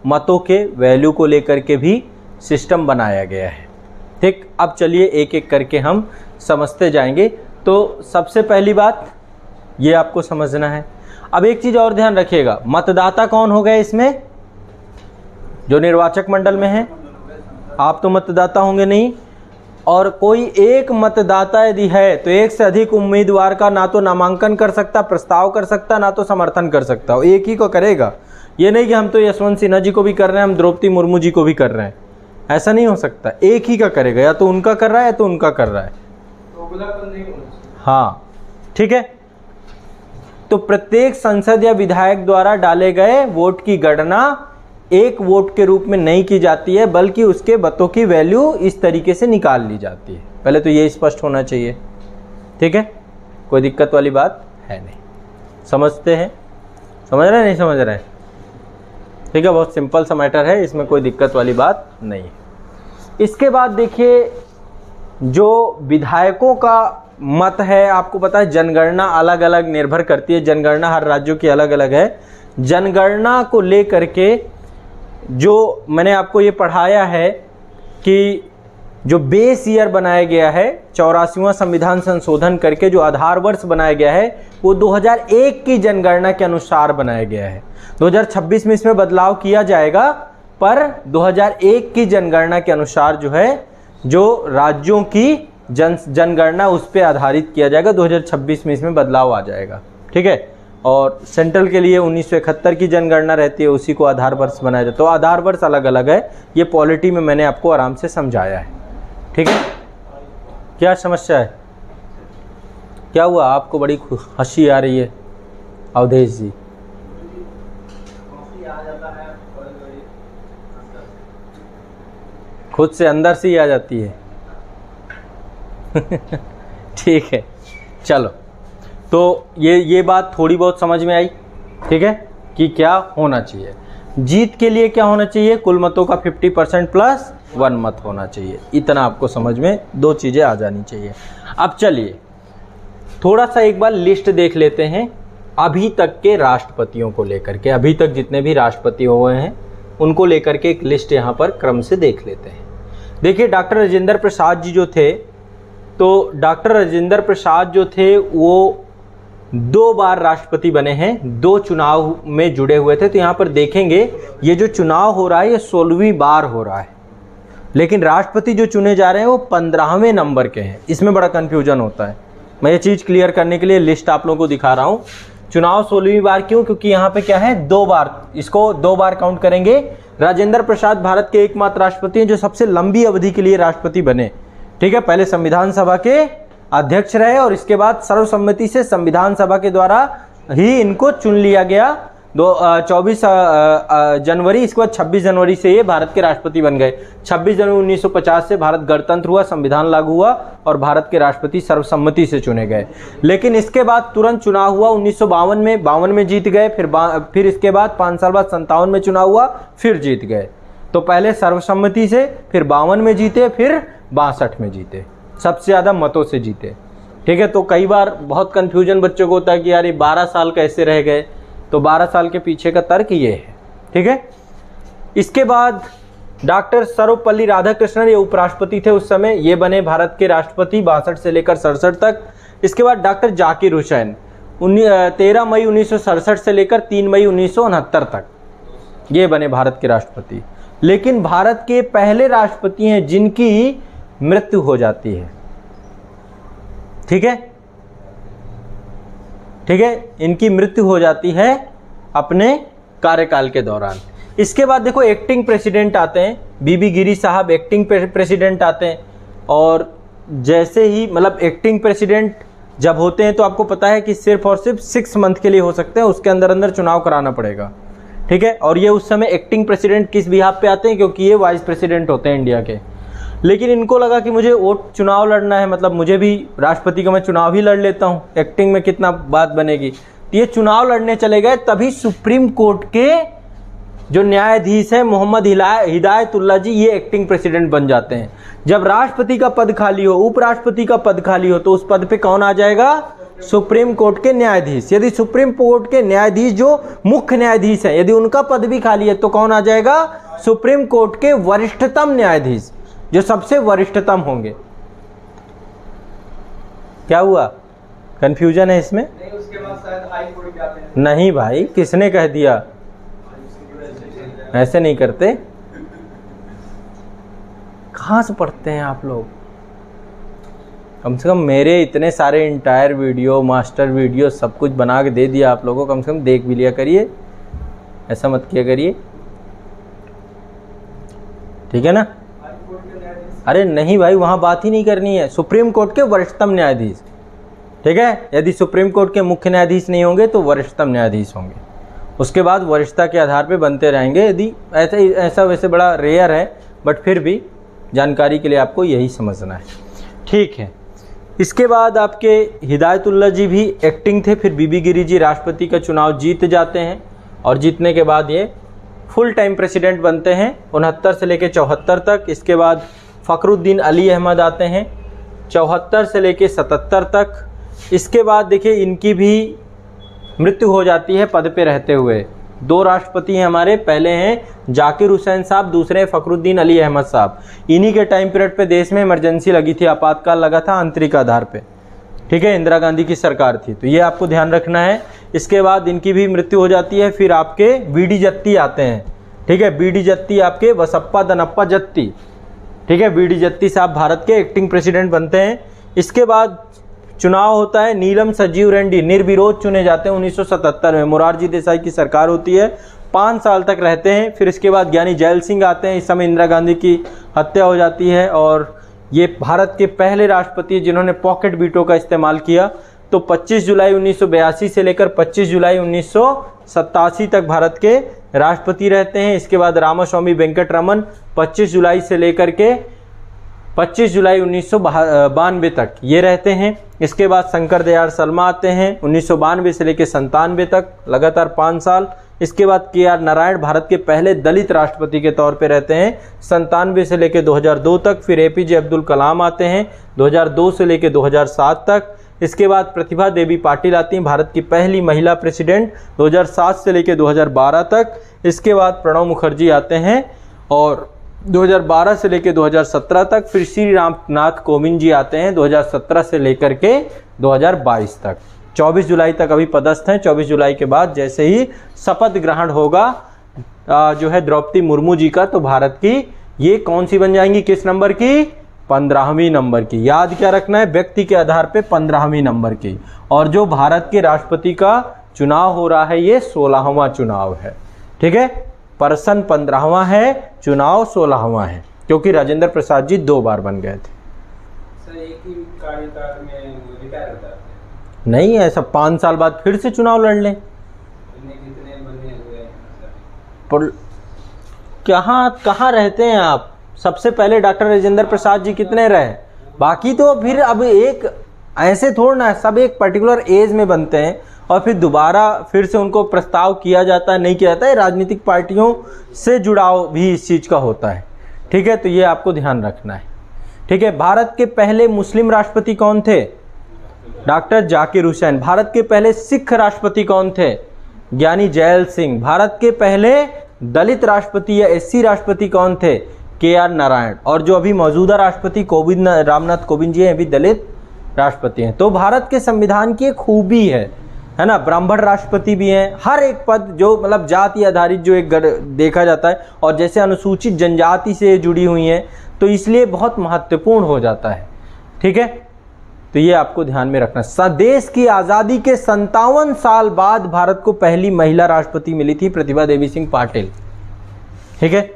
मतों के वैल्यू को लेकर के भी सिस्टम बनाया गया है। ठीक, अब चलिए एक एक करके हम समझते जाएंगे। तो सबसे पहली बात ये आपको समझना है। अब एक चीज़ और ध्यान रखिएगा, मतदाता कौन हो गए इसमें? जो निर्वाचक मंडल में है। आप तो मतदाता होंगे नहीं, और कोई एक मतदाता यदि है तो एक से अधिक उम्मीदवार का ना तो नामांकन कर सकता, प्रस्ताव कर सकता, ना तो समर्थन कर सकता, वो एक ही को करेगा। ये नहीं कि हम तो यशवंत सिन्हा जी को भी कर रहे हैं, हम द्रौपदी मुर्मू जी को भी कर रहे हैं, ऐसा नहीं हो सकता। एक ही का करेगा, या तो उनका कर रहा है या तो उनका कर रहा है। हाँ, ठीक है। तो प्रत्येक सांसद या विधायक द्वारा डाले गए वोट की गणना एक वोट के रूप में नहीं की जाती है, बल्कि उसके मतों की वैल्यू इस तरीके से निकाल ली जाती है। पहले तो ये स्पष्ट होना चाहिए। ठीक है, कोई दिक्कत वाली बात है नहीं। समझते हैं? समझ रहे हैं, नहीं समझ रहे हैं? ठीक है, बहुत सिंपल सा मैटर है, इसमें कोई दिक्कत वाली बात नहीं है। इसके बाद देखिए, जो विधायकों का मत है, आपको पता है जनगणना अलग अलग निर्भर करती है, जनगणना हर राज्यों की अलग अलग है। जनगणना को लेकर के जो मैंने आपको ये पढ़ाया है कि जो बेस ईयर बनाया गया है, 84वां संविधान संशोधन करके जो आधार वर्ष बनाया गया है, वो 2001 की जनगणना के अनुसार बनाया गया है। 2026 में इसमें बदलाव किया जाएगा, पर 2001 की जनगणना के अनुसार जो है, जो राज्यों की जनगणना उस पर आधारित किया जाएगा। 2026 में इसमें बदलाव आ जाएगा। ठीक है, और सेंट्रल के लिए 1971 की जनगणना रहती है, उसी को आधार वर्ष बनाया जाता है। तो आधार वर्ष अलग अलग है, ये पॉलिटी में मैंने आपको आराम से समझाया है। ठीक है, क्या समस्या है? क्या हुआ आपको? बड़ी हंसी आ रही है अवधेश जी। खुद से अंदर से ही आ जाती है। ठीक है, चलो, तो ये बात थोड़ी बहुत समझ में आई। ठीक है, कि क्या होना चाहिए, जीत के लिए क्या होना चाहिए, कुल मतों का 50% प्लस 1 मत होना चाहिए। इतना आपको समझ में 2 चीज़ें आ जानी चाहिए। अब चलिए थोड़ा सा एक बार लिस्ट देख लेते हैं अभी तक के राष्ट्रपतियों को लेकर के। अभी तक जितने भी राष्ट्रपति हुए हैं उनको लेकर के एक लिस्ट यहाँ पर क्रम से देख लेते हैं। देखिए, डॉक्टर राजेंद्र प्रसाद जी जो थे, तो डॉक्टर राजेंद्र प्रसाद जो थे वो 2 बार राष्ट्रपति बने हैं, 2 चुनाव में जुड़े हुए थे। तो यहाँ पर देखेंगे ये जो चुनाव हो रहा है ये 16वीं बार हो रहा है, लेकिन राष्ट्रपति जो चुने जा रहे हैं वो 15वें नंबर के हैं। इसमें बड़ा कन्फ्यूजन होता है। मैं ये चीज़ क्लियर करने के लिए लिस्ट आप लोगों को दिखा रहा हूँ। चुनाव 16वीं बार क्यों? क्योंकि यहाँ पे क्या है, 2 बार, इसको 2 बार काउंट करेंगे। राजेंद्र प्रसाद भारत के एकमात्र राष्ट्रपति हैं जो सबसे लंबी अवधि के लिए राष्ट्रपति बने। ठीक है, पहले संविधान सभा के अध्यक्ष रहे और इसके बाद सर्वसम्मति से संविधान सभा के द्वारा ही इनको चुन लिया गया। 24 जनवरी, इसके बाद 26 जनवरी से ये भारत के राष्ट्रपति बन गए। 26 जनवरी 1950 से भारत गणतंत्र हुआ, संविधान लागू हुआ और भारत के राष्ट्रपति सर्वसम्मति से चुने गए। लेकिन इसके बाद तुरंत चुनाव हुआ 1952 में जीत गए, फिर इसके बाद 5 साल बाद 57 में चुनाव हुआ, फिर जीत गए। तो पहले सर्वसम्मति से, फिर 52 में जीते, फिर 62 में जीते, सबसे ज़्यादा मतों से जीते। ठीक है, तो कई बार बहुत कन्फ्यूजन बच्चों को होता है कि यार ये 12 साल कैसे रह गए, तो 12 साल के पीछे का तर्क ये है। ठीक है, इसके बाद डॉक्टर सर्वपल्ली राधाकृष्णन, ये उपराष्ट्रपति थे उस समय, ये बने भारत के राष्ट्रपति 62 से लेकर 67 तक। इसके बाद डॉक्टर जाकिर हुसैन 13 मई 1967 से लेकर 3 मई 1969 तक ये बने भारत के राष्ट्रपति। लेकिन भारत के पहले राष्ट्रपति हैं जिनकी मृत्यु हो जाती है। ठीक है, ठीक है, इनकी मृत्यु हो जाती है अपने कार्यकाल के दौरान। इसके बाद देखो एक्टिंग प्रेसिडेंट आते हैं, बीबी गिरी साहब एक्टिंग प्रेसिडेंट आते हैं। और जैसे ही मतलब एक्टिंग प्रेसिडेंट जब होते हैं तो आपको पता है कि सिर्फ और सिर्फ 6 मंथ के लिए हो सकते हैं, उसके अंदर अंदर चुनाव कराना पड़ेगा। ठीक है, और ये उस समय एक्टिंग प्रेसिडेंट किस बिहाफ पे आते हैं, क्योंकि ये वाइस प्रेसिडेंट होते हैं इंडिया के। लेकिन इनको लगा कि मुझे वोट चुनाव लड़ना है, मतलब मुझे भी राष्ट्रपति का मैं चुनाव ही लड़ लेता हूँ, एक्टिंग में कितना बात बनेगी। तो ये चुनाव लड़ने चले गए, तभी सुप्रीम कोर्ट के जो न्यायाधीश हैं मोहम्मद हिदायतुल्लाह जी, ये एक्टिंग प्रेसिडेंट बन जाते हैं। जब राष्ट्रपति का पद खाली हो, उपराष्ट्रपति का पद खाली हो, तो उस पद पे कौन आ जाएगा? सुप्रीम कोर्ट के न्यायाधीश। यदि सुप्रीम कोर्ट के न्यायाधीश जो मुख्य न्यायाधीश हैं, यदि उनका पद भी खाली है तो कौन आ जाएगा? सुप्रीम कोर्ट के वरिष्ठतम न्यायाधीश, जो सबसे वरिष्ठतम होंगे। क्या हुआ, कंफ्यूजन है इसमें? नहीं, उसके बाद शायद हाई कोर्ट जाते हैं। नहीं भाई, किसने कह दिया? ऐसे नहीं करते। कहाँ से पढ़ते हैं आप लोग? कम से कम मेरे इतने सारे इंटायर वीडियो, मास्टर वीडियो सब कुछ बना के दे दिया आप लोगों को, कम से कम देख भी लिया करिए, ऐसा मत किया करिए। ठीक है ना? अरे नहीं भाई, वहाँ बात ही नहीं करनी है। सुप्रीम कोर्ट के वरिष्ठतम न्यायाधीश। ठीक है, यदि सुप्रीम कोर्ट के मुख्य न्यायाधीश नहीं होंगे तो वरिष्ठतम न्यायाधीश होंगे। उसके बाद वरिष्ठता के आधार पे बनते रहेंगे। यदि ऐसा वैसे बड़ा रेयर है, बट फिर भी जानकारी के लिए आपको यही समझना है। ठीक है, इसके बाद आपके हिदायतुल्लाह जी भी एक्टिंग थे, फिर बीबी गिरी जी राष्ट्रपति का चुनाव जीत जाते हैं, और जीतने के बाद ये फुल टाइम प्रेसिडेंट बनते हैं 69 से लेकर 74 तक। इसके बाद फ़खरुद्दीन अली अहमद आते हैं 74 से लेकर 77 तक। इसके बाद देखिए इनकी भी मृत्यु हो जाती है पद पे रहते हुए। 2 राष्ट्रपति हैं हमारे, पहले हैं जाकिर हुसैन साहब, दूसरे हैं फ़खरुद्दीन अली अहमद साहब। इन्हीं के टाइम पीरियड पे देश में इमरजेंसी लगी थी, आपातकाल लगा था आंतरिक आधार पे। ठीक है, इंदिरा गांधी की सरकार थी, तो ये आपको ध्यान रखना है। इसके बाद इनकी भी मृत्यु हो जाती है। फिर आपके बीडी जत्ती आते हैं। ठीक है, बीडी जत्ती आपके वसप्पा दनप्पा जत्ती। ठीक है, बीडी जत्ती साहब भारत के एक्टिंग प्रेसिडेंट बनते हैं। इसके बाद चुनाव होता है, नीलम संजीव रेड्डी निर्विरोध चुने जाते हैं 1977 में। मोरारजी देसाई की सरकार होती है, 5 साल तक रहते हैं। फिर इसके बाद ज्ञानी जैल सिंह आते हैं। इस समय इंदिरा गांधी की हत्या हो जाती है, और ये भारत के पहले राष्ट्रपति जिन्होंने पॉकेट वीटो का इस्तेमाल किया। तो 25 जुलाई 1982 से लेकर 25 जुलाई 1987 तक भारत के राष्ट्रपति रहते हैं। इसके बाद रामास्वामी वेंकटरमन 25 जुलाई से लेकर के 25 जुलाई 1992 तक ये रहते हैं। इसके बाद शंकर दयाल शर्मा आते हैं 1992 से लेकर 97 तक, लगातार 5 साल। इसके बाद के.आर. नारायण भारत के पहले दलित राष्ट्रपति के तौर पे रहते हैं 97 से लेकर 2002 तक। फिर ए.पी.जे. अब्दुल कलाम आते हैं 2002 से लेकर 2007 तक। इसके बाद प्रतिभा देवी पाटिल आती हैं, भारत की पहली महिला प्रेसिडेंट 2007 से लेकर 2012 तक। इसके बाद प्रणब मुखर्जी आते हैं और 2012 से लेकर 2017 तक। फिर श्री रामनाथ कोविंद जी आते हैं 2017 से लेकर के 2022 तक। 24 जुलाई तक अभी पदस्थ हैं। 24 जुलाई के बाद जैसे ही शपथ ग्रहण होगा जो है द्रौपदी मुर्मू जी का, तो भारत की ये कौन सी बन जाएंगी, किस नंबर की? 15वीं नंबर की। याद क्या रखना है, व्यक्ति के आधार पे 15वीं नंबर की। और जो भारत के राष्ट्रपति का चुनाव हो रहा है ये 16वां चुनाव है। ठीक है, पर्सन 15वां है, चुनाव 16वां है, क्योंकि राजेंद्र प्रसाद जी 2 बार बन गए थे। सर एक ही कार्यकाल में रिटायर होता है? नहीं, ऐसा 5 साल बाद फिर से चुनाव लड़ लें। कितने बने हुए हैं पर कहाँ रहते हैं आप? सबसे पहले डॉक्टर राजेंद्र प्रसाद जी कितने रहे, बाकी तो फिर अब एक ऐसे थोड़ा ना, सब एक पर्टिकुलर एज में बनते हैं और फिर दोबारा फिर से उनको प्रस्ताव किया जाता है, नहीं किया जाता है। राजनीतिक पार्टियों से जुड़ाव भी इस चीज़ का होता है। ठीक है, तो ये आपको ध्यान रखना है। ठीक है। भारत के पहले मुस्लिम राष्ट्रपति कौन थे? डॉक्टर जाकिर हुसैन। भारत के पहले सिख राष्ट्रपति कौन थे? ज्ञानी जैल सिंह। भारत के पहले दलित राष्ट्रपति या एससी राष्ट्रपति कौन थे? KR नारायण। और जो अभी मौजूदा राष्ट्रपति रामनाथ कोविंद जी हैं, अभी दलित राष्ट्रपति हैं। तो भारत के संविधान की एक खूबी है ना, ब्राह्मण राष्ट्रपति भी हैं। हर एक पद जो मतलब जाति आधारित जो एक देखा जाता है, और जैसे अनुसूचित जनजाति से जुड़ी हुई हैं, तो इसलिए बहुत महत्वपूर्ण हो जाता है। ठीक है, तो ये आपको ध्यान में रखना। देश की आज़ादी के 57 साल बाद भारत को पहली महिला राष्ट्रपति मिली थी, प्रतिभा देवी सिंह पाटिल। ठीक है,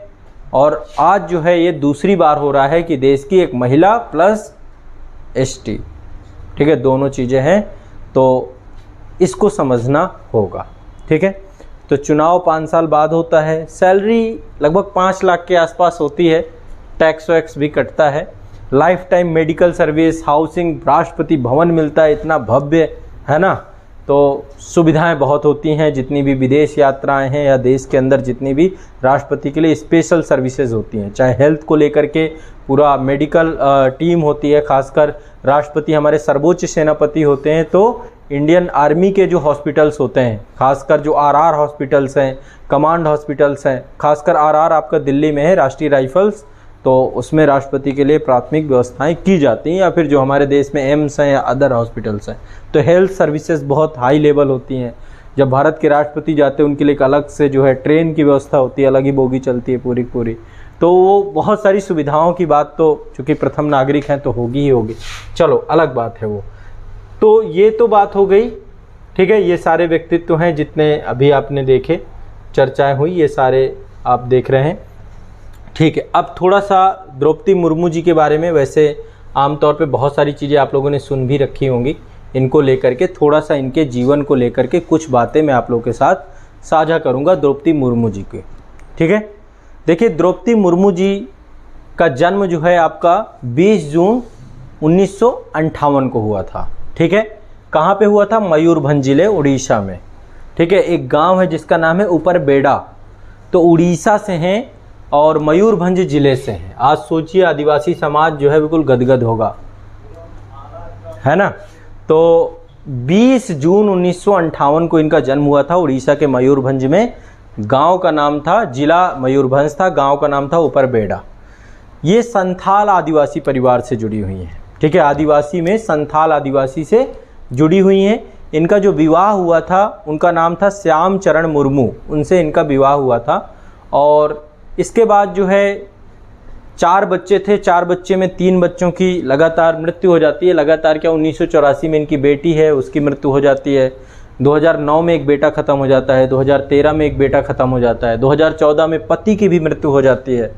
और आज जो है ये दूसरी बार हो रहा है कि देश की एक महिला प्लस ST, ठीक है, दोनों चीज़ें हैं, तो इसको समझना होगा। ठीक है, तो चुनाव 5 साल बाद होता है। सैलरी लगभग 5 लाख के आसपास होती है, टैक्स वैक्स भी कटता है। Life time medical service, housing, Rashtrapati Bhavan मिलता है, इतना भव्य, है ना। तो सुविधाएं बहुत होती हैं, जितनी भी विदेश यात्राएं हैं या देश के अंदर जितनी भी राष्ट्रपति के लिए स्पेशल सर्विसेज होती हैं, चाहे हेल्थ को लेकर के पूरा मेडिकल टीम होती है। खासकर राष्ट्रपति हमारे सर्वोच्च सेनापति होते हैं, तो इंडियन आर्मी के जो हॉस्पिटल्स होते हैं, खासकर जो RR हॉस्पिटल्स हैं, कमांड हॉस्पिटल्स हैं, खासकर RR आपका दिल्ली में है, राष्ट्रीय राइफल्स, तो उसमें राष्ट्रपति के लिए प्राथमिक व्यवस्थाएं की जाती हैं, या फिर जो हमारे देश में एम्स हैं या अदर हॉस्पिटल्स हैं। तो हेल्थ सर्विसेज बहुत हाई लेवल होती हैं। जब भारत के राष्ट्रपति जाते हैं, उनके लिए एक अलग से जो है ट्रेन की व्यवस्था होती है, अलग ही बोगी चलती है पूरी पूरी। तो वो बहुत सारी सुविधाओं की बात तो चूँकि प्रथम नागरिक हैं तो होगी ही होगी, चलो अलग बात है वो। तो ये तो बात हो गई। ठीक है, ये सारे व्यक्तित्व हैं जितने अभी आपने देखे, चर्चाएँ हुई, ये सारे आप देख रहे हैं। ठीक है, अब थोड़ा सा द्रौपदी मुर्मू जी के बारे में, वैसे आमतौर पे बहुत सारी चीज़ें आप लोगों ने सुन भी रखी होंगी, इनको लेकर के थोड़ा सा इनके जीवन को लेकर के कुछ बातें मैं आप लोगों के साथ साझा करूंगा द्रौपदी मुर्मू जी के। ठीक है, देखिए द्रौपदी मुर्मू जी का जन्म जो है आपका 20 जून 1958 को हुआ था। ठीक है, कहाँ पे हुआ था? मयूरभंज जिले उड़ीसा में। ठीक है, एक गाँव है जिसका नाम है उपरबेड़ा, तो उड़ीसा से हैं और मयूरभंज जिले से हैं। आज सोचिए आदिवासी समाज जो है बिल्कुल गदगद होगा, है ना। तो 20 जून 1958 को इनका जन्म हुआ था उड़ीसा के मयूरभंज में। गांव का नाम था, जिला मयूरभंज था, गांव का नाम था उपरबेड़ा। ये संथाल आदिवासी परिवार से जुड़ी हुई हैं। ठीक है, आदिवासी में संथाल आदिवासी से जुड़ी हुई हैं। इनका जो विवाह हुआ था, उनका नाम था श्याम चरण मुर्मू, उनसे इनका विवाह हुआ था। और इसके बाद जो है 4 बच्चे थे, 4 बच्चे में 3 बच्चों की लगातार मृत्यु हो जाती है। लगातार क्या, 1984 में इनकी बेटी है, उसकी मृत्यु हो जाती है। 2009 में एक बेटा ख़त्म हो जाता है, 2013 में एक बेटा ख़त्म हो जाता है, 2014 में पति की भी मृत्यु हो जाती है।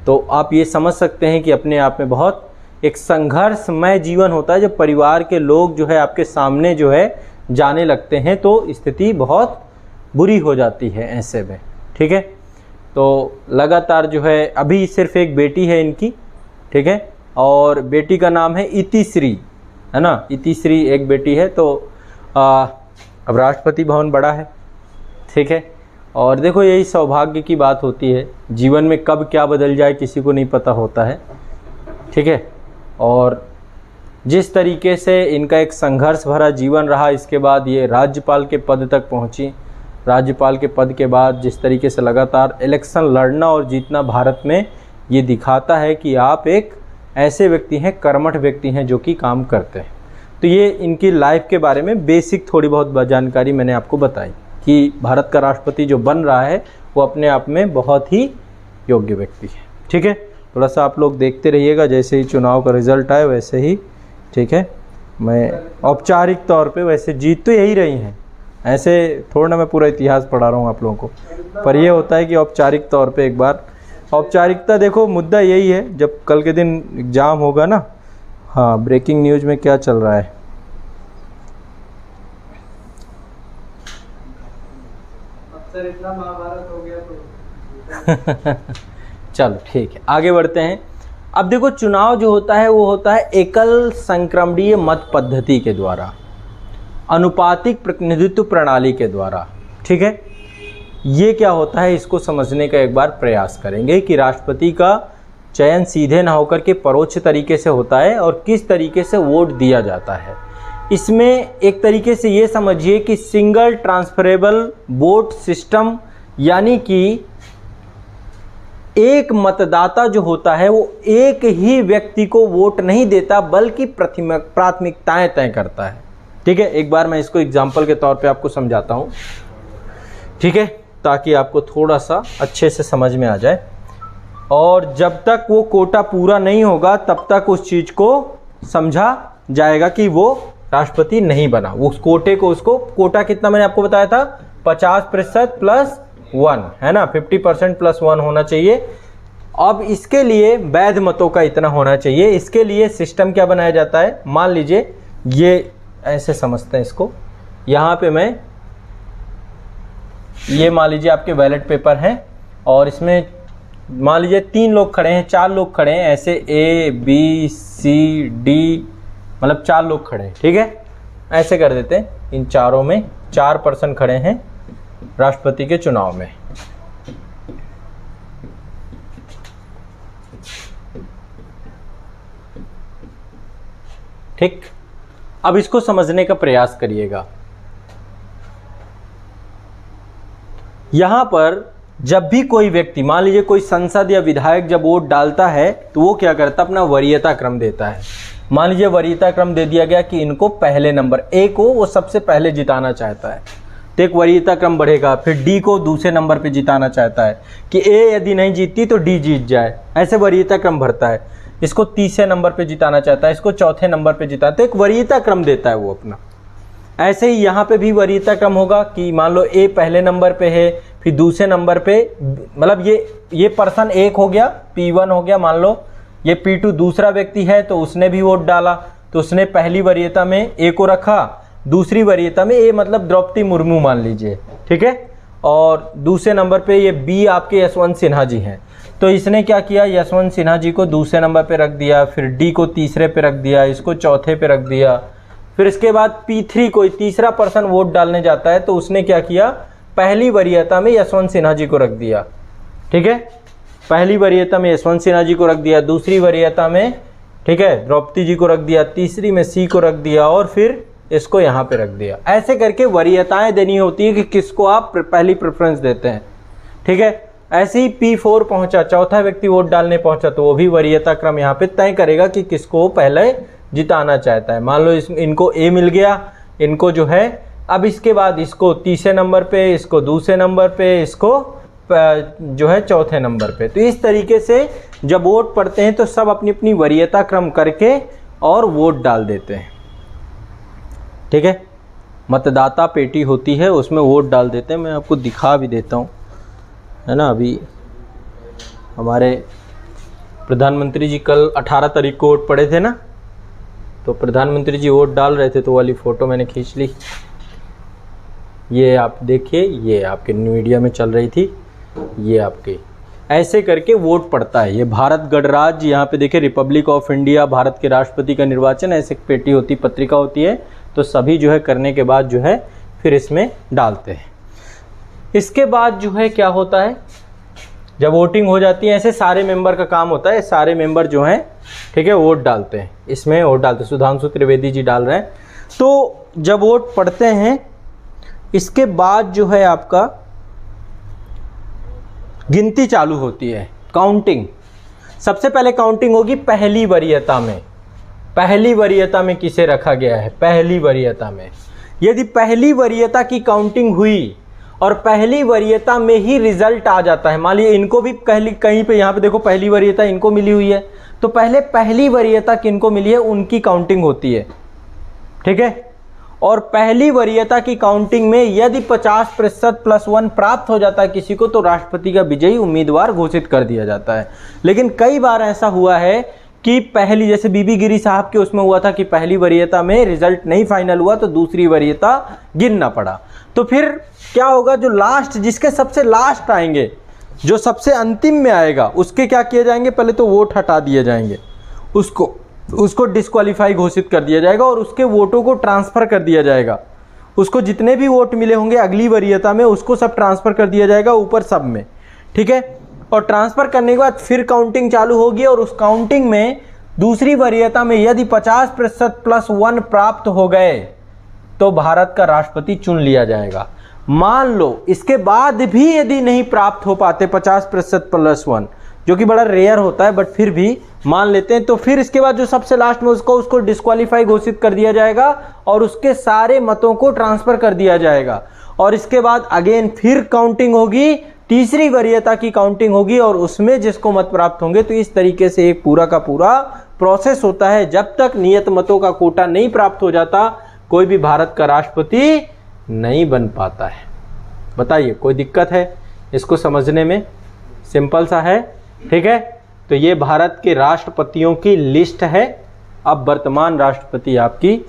तो आप ये समझ सकते हैं कि अपने आप में बहुत एक संघर्षमय जीवन होता है। जब परिवार के लोग जो है आपके सामने जो है जाने लगते हैं, तो स्थिति बहुत बुरी हो जाती है ऐसे में। ठीक है, तो लगातार जो है अभी सिर्फ एक बेटी है इनकी। ठीक है, और बेटी का नाम है इतिश्री, है ना, इतिश्री एक बेटी है। तो अब राष्ट्रपति भवन बड़ा है। ठीक है, और देखो यही सौभाग्य की बात होती है, जीवन में कब क्या बदल जाए किसी को नहीं पता होता है। ठीक है, और जिस तरीके से इनका एक संघर्ष भरा जीवन रहा, इसके बाद ये राज्यपाल के पद तक पहुंची। राज्यपाल के पद के बाद जिस तरीके से लगातार इलेक्शन लड़ना और जीतना भारत में, ये दिखाता है कि आप एक ऐसे व्यक्ति हैं, कर्मठ व्यक्ति हैं जो कि काम करते हैं। तो ये इनकी लाइफ के बारे में बेसिक थोड़ी बहुत जानकारी मैंने आपको बताई कि भारत का राष्ट्रपति जो बन रहा है वो अपने आप में बहुत ही योग्य व्यक्ति है। ठीक है, थोड़ा सा आप लोग देखते रहिएगा, जैसे ही चुनाव का रिजल्ट आए वैसे ही। ठीक है, मैं औपचारिक तौर पे, वैसे जीत तो यही रही हैं, ऐसे थोड़ा ना मैं पूरा इतिहास पढ़ा रहा हूँ आप लोगों को, पर यह होता है कि औपचारिक तौर पे एक बार औपचारिकता। देखो मुद्दा यही है, जब कल के दिन एग्ज़ाम होगा ना, हाँ, ब्रेकिंग न्यूज़ में क्या चल रहा है, अब सर इतना महाभारत हो गया तो चलो ठीक है, आगे बढ़ते हैं। अब देखो चुनाव जो होता है वो होता है एकल संक्रमणीय मत पद्धति के द्वारा, अनुपातिक प्रतिनिधित्व प्रणाली के द्वारा। ठीक है, ये क्या होता है इसको समझने का एक बार प्रयास करेंगे कि राष्ट्रपति का चयन सीधे ना होकर के परोक्ष तरीके से होता है और किस तरीके से वोट दिया जाता है। इसमें एक तरीके से ये समझिए कि सिंगल ट्रांसफरेबल वोट सिस्टम, यानी कि एक मतदाता जो होता है वो एक ही व्यक्ति को वोट नहीं देता बल्कि प्राथमिकताएं तय करता है। ठीक है, एक बार मैं इसको एग्जाम्पल के तौर पे आपको समझाता हूँ, ठीक है, ताकि आपको थोड़ा सा अच्छे से समझ में आ जाए। और जब तक वो कोटा पूरा नहीं होगा तब तक उस चीज़ को समझा जाएगा कि वो राष्ट्रपति नहीं बना। उस कोटे को, उसको कोटा कितना मैंने आपको बताया था, 50% प्लस 1 है ना, 50% प्लस 1 होना चाहिए। अब इसके लिए वैध मतों का इतना होना चाहिए। इसके लिए सिस्टम क्या बनाया जाता है, मान लीजिए ये ऐसे समझते हैं इसको, यहाँ पे मैं ये मान लीजिए आपके बैलेट पेपर हैं और इसमें मान लीजिए 3 लोग खड़े हैं, 4 लोग खड़े हैं, ऐसे A B C D मतलब 4 लोग खड़े हैं। ठीक है, ऐसे कर देते हैं, इन चारों में 4 पर्सन खड़े हैं राष्ट्रपति के चुनाव में। ठीक, अब इसको समझने का प्रयास करिएगा। यहां पर जब भी कोई व्यक्ति, मान लीजिए कोई सांसद या विधायक जब वोट डालता है तो वो क्या करता है, अपना वरीयता क्रम देता है। मान लीजिए वरीयता क्रम दे दिया गया कि इनको पहले नंबर A को वो सबसे पहले जिताना चाहता है, तो एक वरीयता क्रम बढ़ेगा। फिर D को दूसरे नंबर पे जिताना चाहता है कि A यदि नहीं जीतती तो D जीत जाए, ऐसे वरीयता क्रम बढ़ता है। इसको तीसरे नंबर पे जिताना चाहता है, इसको चौथे नंबर पे जिताता है, तो एक वरीयता क्रम देता है वो अपना। ऐसे ही यहाँ पे भी वरीयता क्रम होगा कि मान लो A पहले नंबर पे है, फिर दूसरे नंबर पे, मतलब ये पर्सन 1 हो गया, P1 हो गया, मान लो ये P2 दूसरा व्यक्ति है तो उसने भी वोट डाला, तो उसने पहली वरीयता में A को रखा, दूसरी वरीयता में A मतलब द्रौपदी मुर्मू मान लीजिए, ठीक है, और दूसरे नंबर पे ये B आपके यशवंत सिन्हा जी हैं, तो इसने क्या किया, यशवंत सिन्हा जी को दूसरे नंबर पे रख दिया, फिर D को तीसरे पे रख दिया, इसको चौथे पे रख दिया। फिर इसके बाद P3 कोई तीसरा पर्सन वोट डालने जाता है तो उसने क्या किया, पहली वरीयता में यशवंत सिन्हा जी को रख दिया। ठीक है, पहली वरीयता में यशवंत सिन्हा जी को रख दिया, दूसरी वरीयता में, ठीक है, द्रौपदी जी को रख दिया, तीसरी में C को रख दिया और फिर इसको यहाँ पे रख दिया। ऐसे करके वरीयताएं देनी होती है कि किसको आप पहली प्रेफरेंस देते हैं। ठीक है, ऐसे ही P4 पहुंचा, चौथा व्यक्ति वोट डालने पहुंचा, तो वो भी वरीयता क्रम यहाँ पे तय करेगा कि किसको पहले जिताना चाहता है। मान लो इनको A मिल गया, इनको जो है, अब इसके बाद इसको तीसरे नंबर पे, इसको दूसरे नंबर पे, इसको जो है चौथे नंबर पे। तो इस तरीके से जब वोट पड़ते हैं तो सब अपनी अपनी वरीयता क्रम करके और वोट डाल देते हैं। ठीक है, मतदाता पेटी होती है उसमें वोट डाल देते हैं। मैं आपको दिखा भी देता हूँ, है ना। अभी हमारे प्रधानमंत्री जी कल 18 तारीख को वोट पड़े थे ना, तो प्रधानमंत्री जी वोट डाल रहे थे, तो वाली फ़ोटो मैंने खींच ली। ये आप देखिए, ये आपके मीडिया में चल रही थी, ये आपके ऐसे करके वोट पड़ता है। ये भारत गणराज्य, यहाँ पे देखिए रिपब्लिक ऑफ इंडिया, भारत के राष्ट्रपति का निर्वाचन, ऐसे पेटी होती, पत्रिका होती है, तो सभी जो है करने के बाद जो है फिर इसमें डालते हैं। इसके बाद जो है क्या होता है, जब वोटिंग हो जाती है, ऐसे सारे मेंबर का काम होता है, सारे मेंबर जो हैं, ठीक है, वोट डालते हैं, इसमें वोट डालते हैं। सुधांशु त्रिवेदी जी डाल रहे हैं। तो जब वोट पड़ते हैं इसके बाद जो है आपका गिनती चालू होती है, काउंटिंग। सबसे पहले काउंटिंग होगी पहली वरीयता में। पहली वरीयता में किसे रखा गया है, पहली वरीयता में। यदि पहली वरीयता की काउंटिंग हुई और पहली वरीयता में ही रिजल्ट आ जाता है, मान लीजिए इनको भी कहीं पे, यहाँ पे देखो पहली वरीयता इनको मिली हुई है, तो पहले पहली वरीयता किनको मिली है उनकी काउंटिंग होती है। ठीक है, और पहली वरीयता की काउंटिंग में यदि 50% प्लस 1 प्राप्त हो जाता है किसी को, तो राष्ट्रपति का विजयी उम्मीदवार घोषित कर दिया जाता है। लेकिन कई बार ऐसा हुआ है कि पहली, जैसे बीबी गिरी साहब के उसमें हुआ था कि पहली वरीयता में रिजल्ट नहीं फाइनल हुआ तो दूसरी वरीयता गिनना पड़ा। तो फिर क्या होगा, जो लास्ट, जिसके सबसे लास्ट आएंगे, जो सबसे अंतिम में आएगा, उसके क्या किए जाएंगे, पहले तो वोट हटा दिए जाएंगे, उसको डिस्क्वालीफाई घोषित कर दिया जाएगा और उसके वोटों को ट्रांसफ़र कर दिया जाएगा। उसको जितने भी वोट मिले होंगे अगली वरीयता में, उसको सब ट्रांसफ़र कर दिया जाएगा ऊपर सब में। ठीक है, और ट्रांसफर करने के बाद फिर काउंटिंग चालू होगी और उस काउंटिंग में दूसरी वरीयता में यदि 50% + 1 प्राप्त हो गए तो भारत का राष्ट्रपति चुन लिया जाएगा। मान लो इसके बाद भी यदि नहीं प्राप्त हो पाते 50% + 1, जो कि बड़ा रेयर होता है, बट फिर भी मान लेते हैं, तो फिर इसके बाद जो सबसे लास्ट में उसको डिस्क्वालीफाई घोषित कर दिया जाएगा और उसके सारे मतों को ट्रांसफर कर दिया जाएगा। और इसके बाद अगेन फिर काउंटिंग होगी, तीसरी वरीयता की काउंटिंग होगी और उसमें जिसको मत प्राप्त होंगे। तो इस तरीके से एक पूरा का पूरा प्रोसेस होता है। जब तक नियत मतों का कोटा नहीं प्राप्त हो जाता कोई भी भारत का राष्ट्रपति नहीं बन पाता है। बताइए कोई दिक्कत है इसको समझने में? सिंपल सा है, ठीक है। तो ये भारत के राष्ट्रपतियों की लिस्ट है। अब वर्तमान राष्ट्रपति आपकी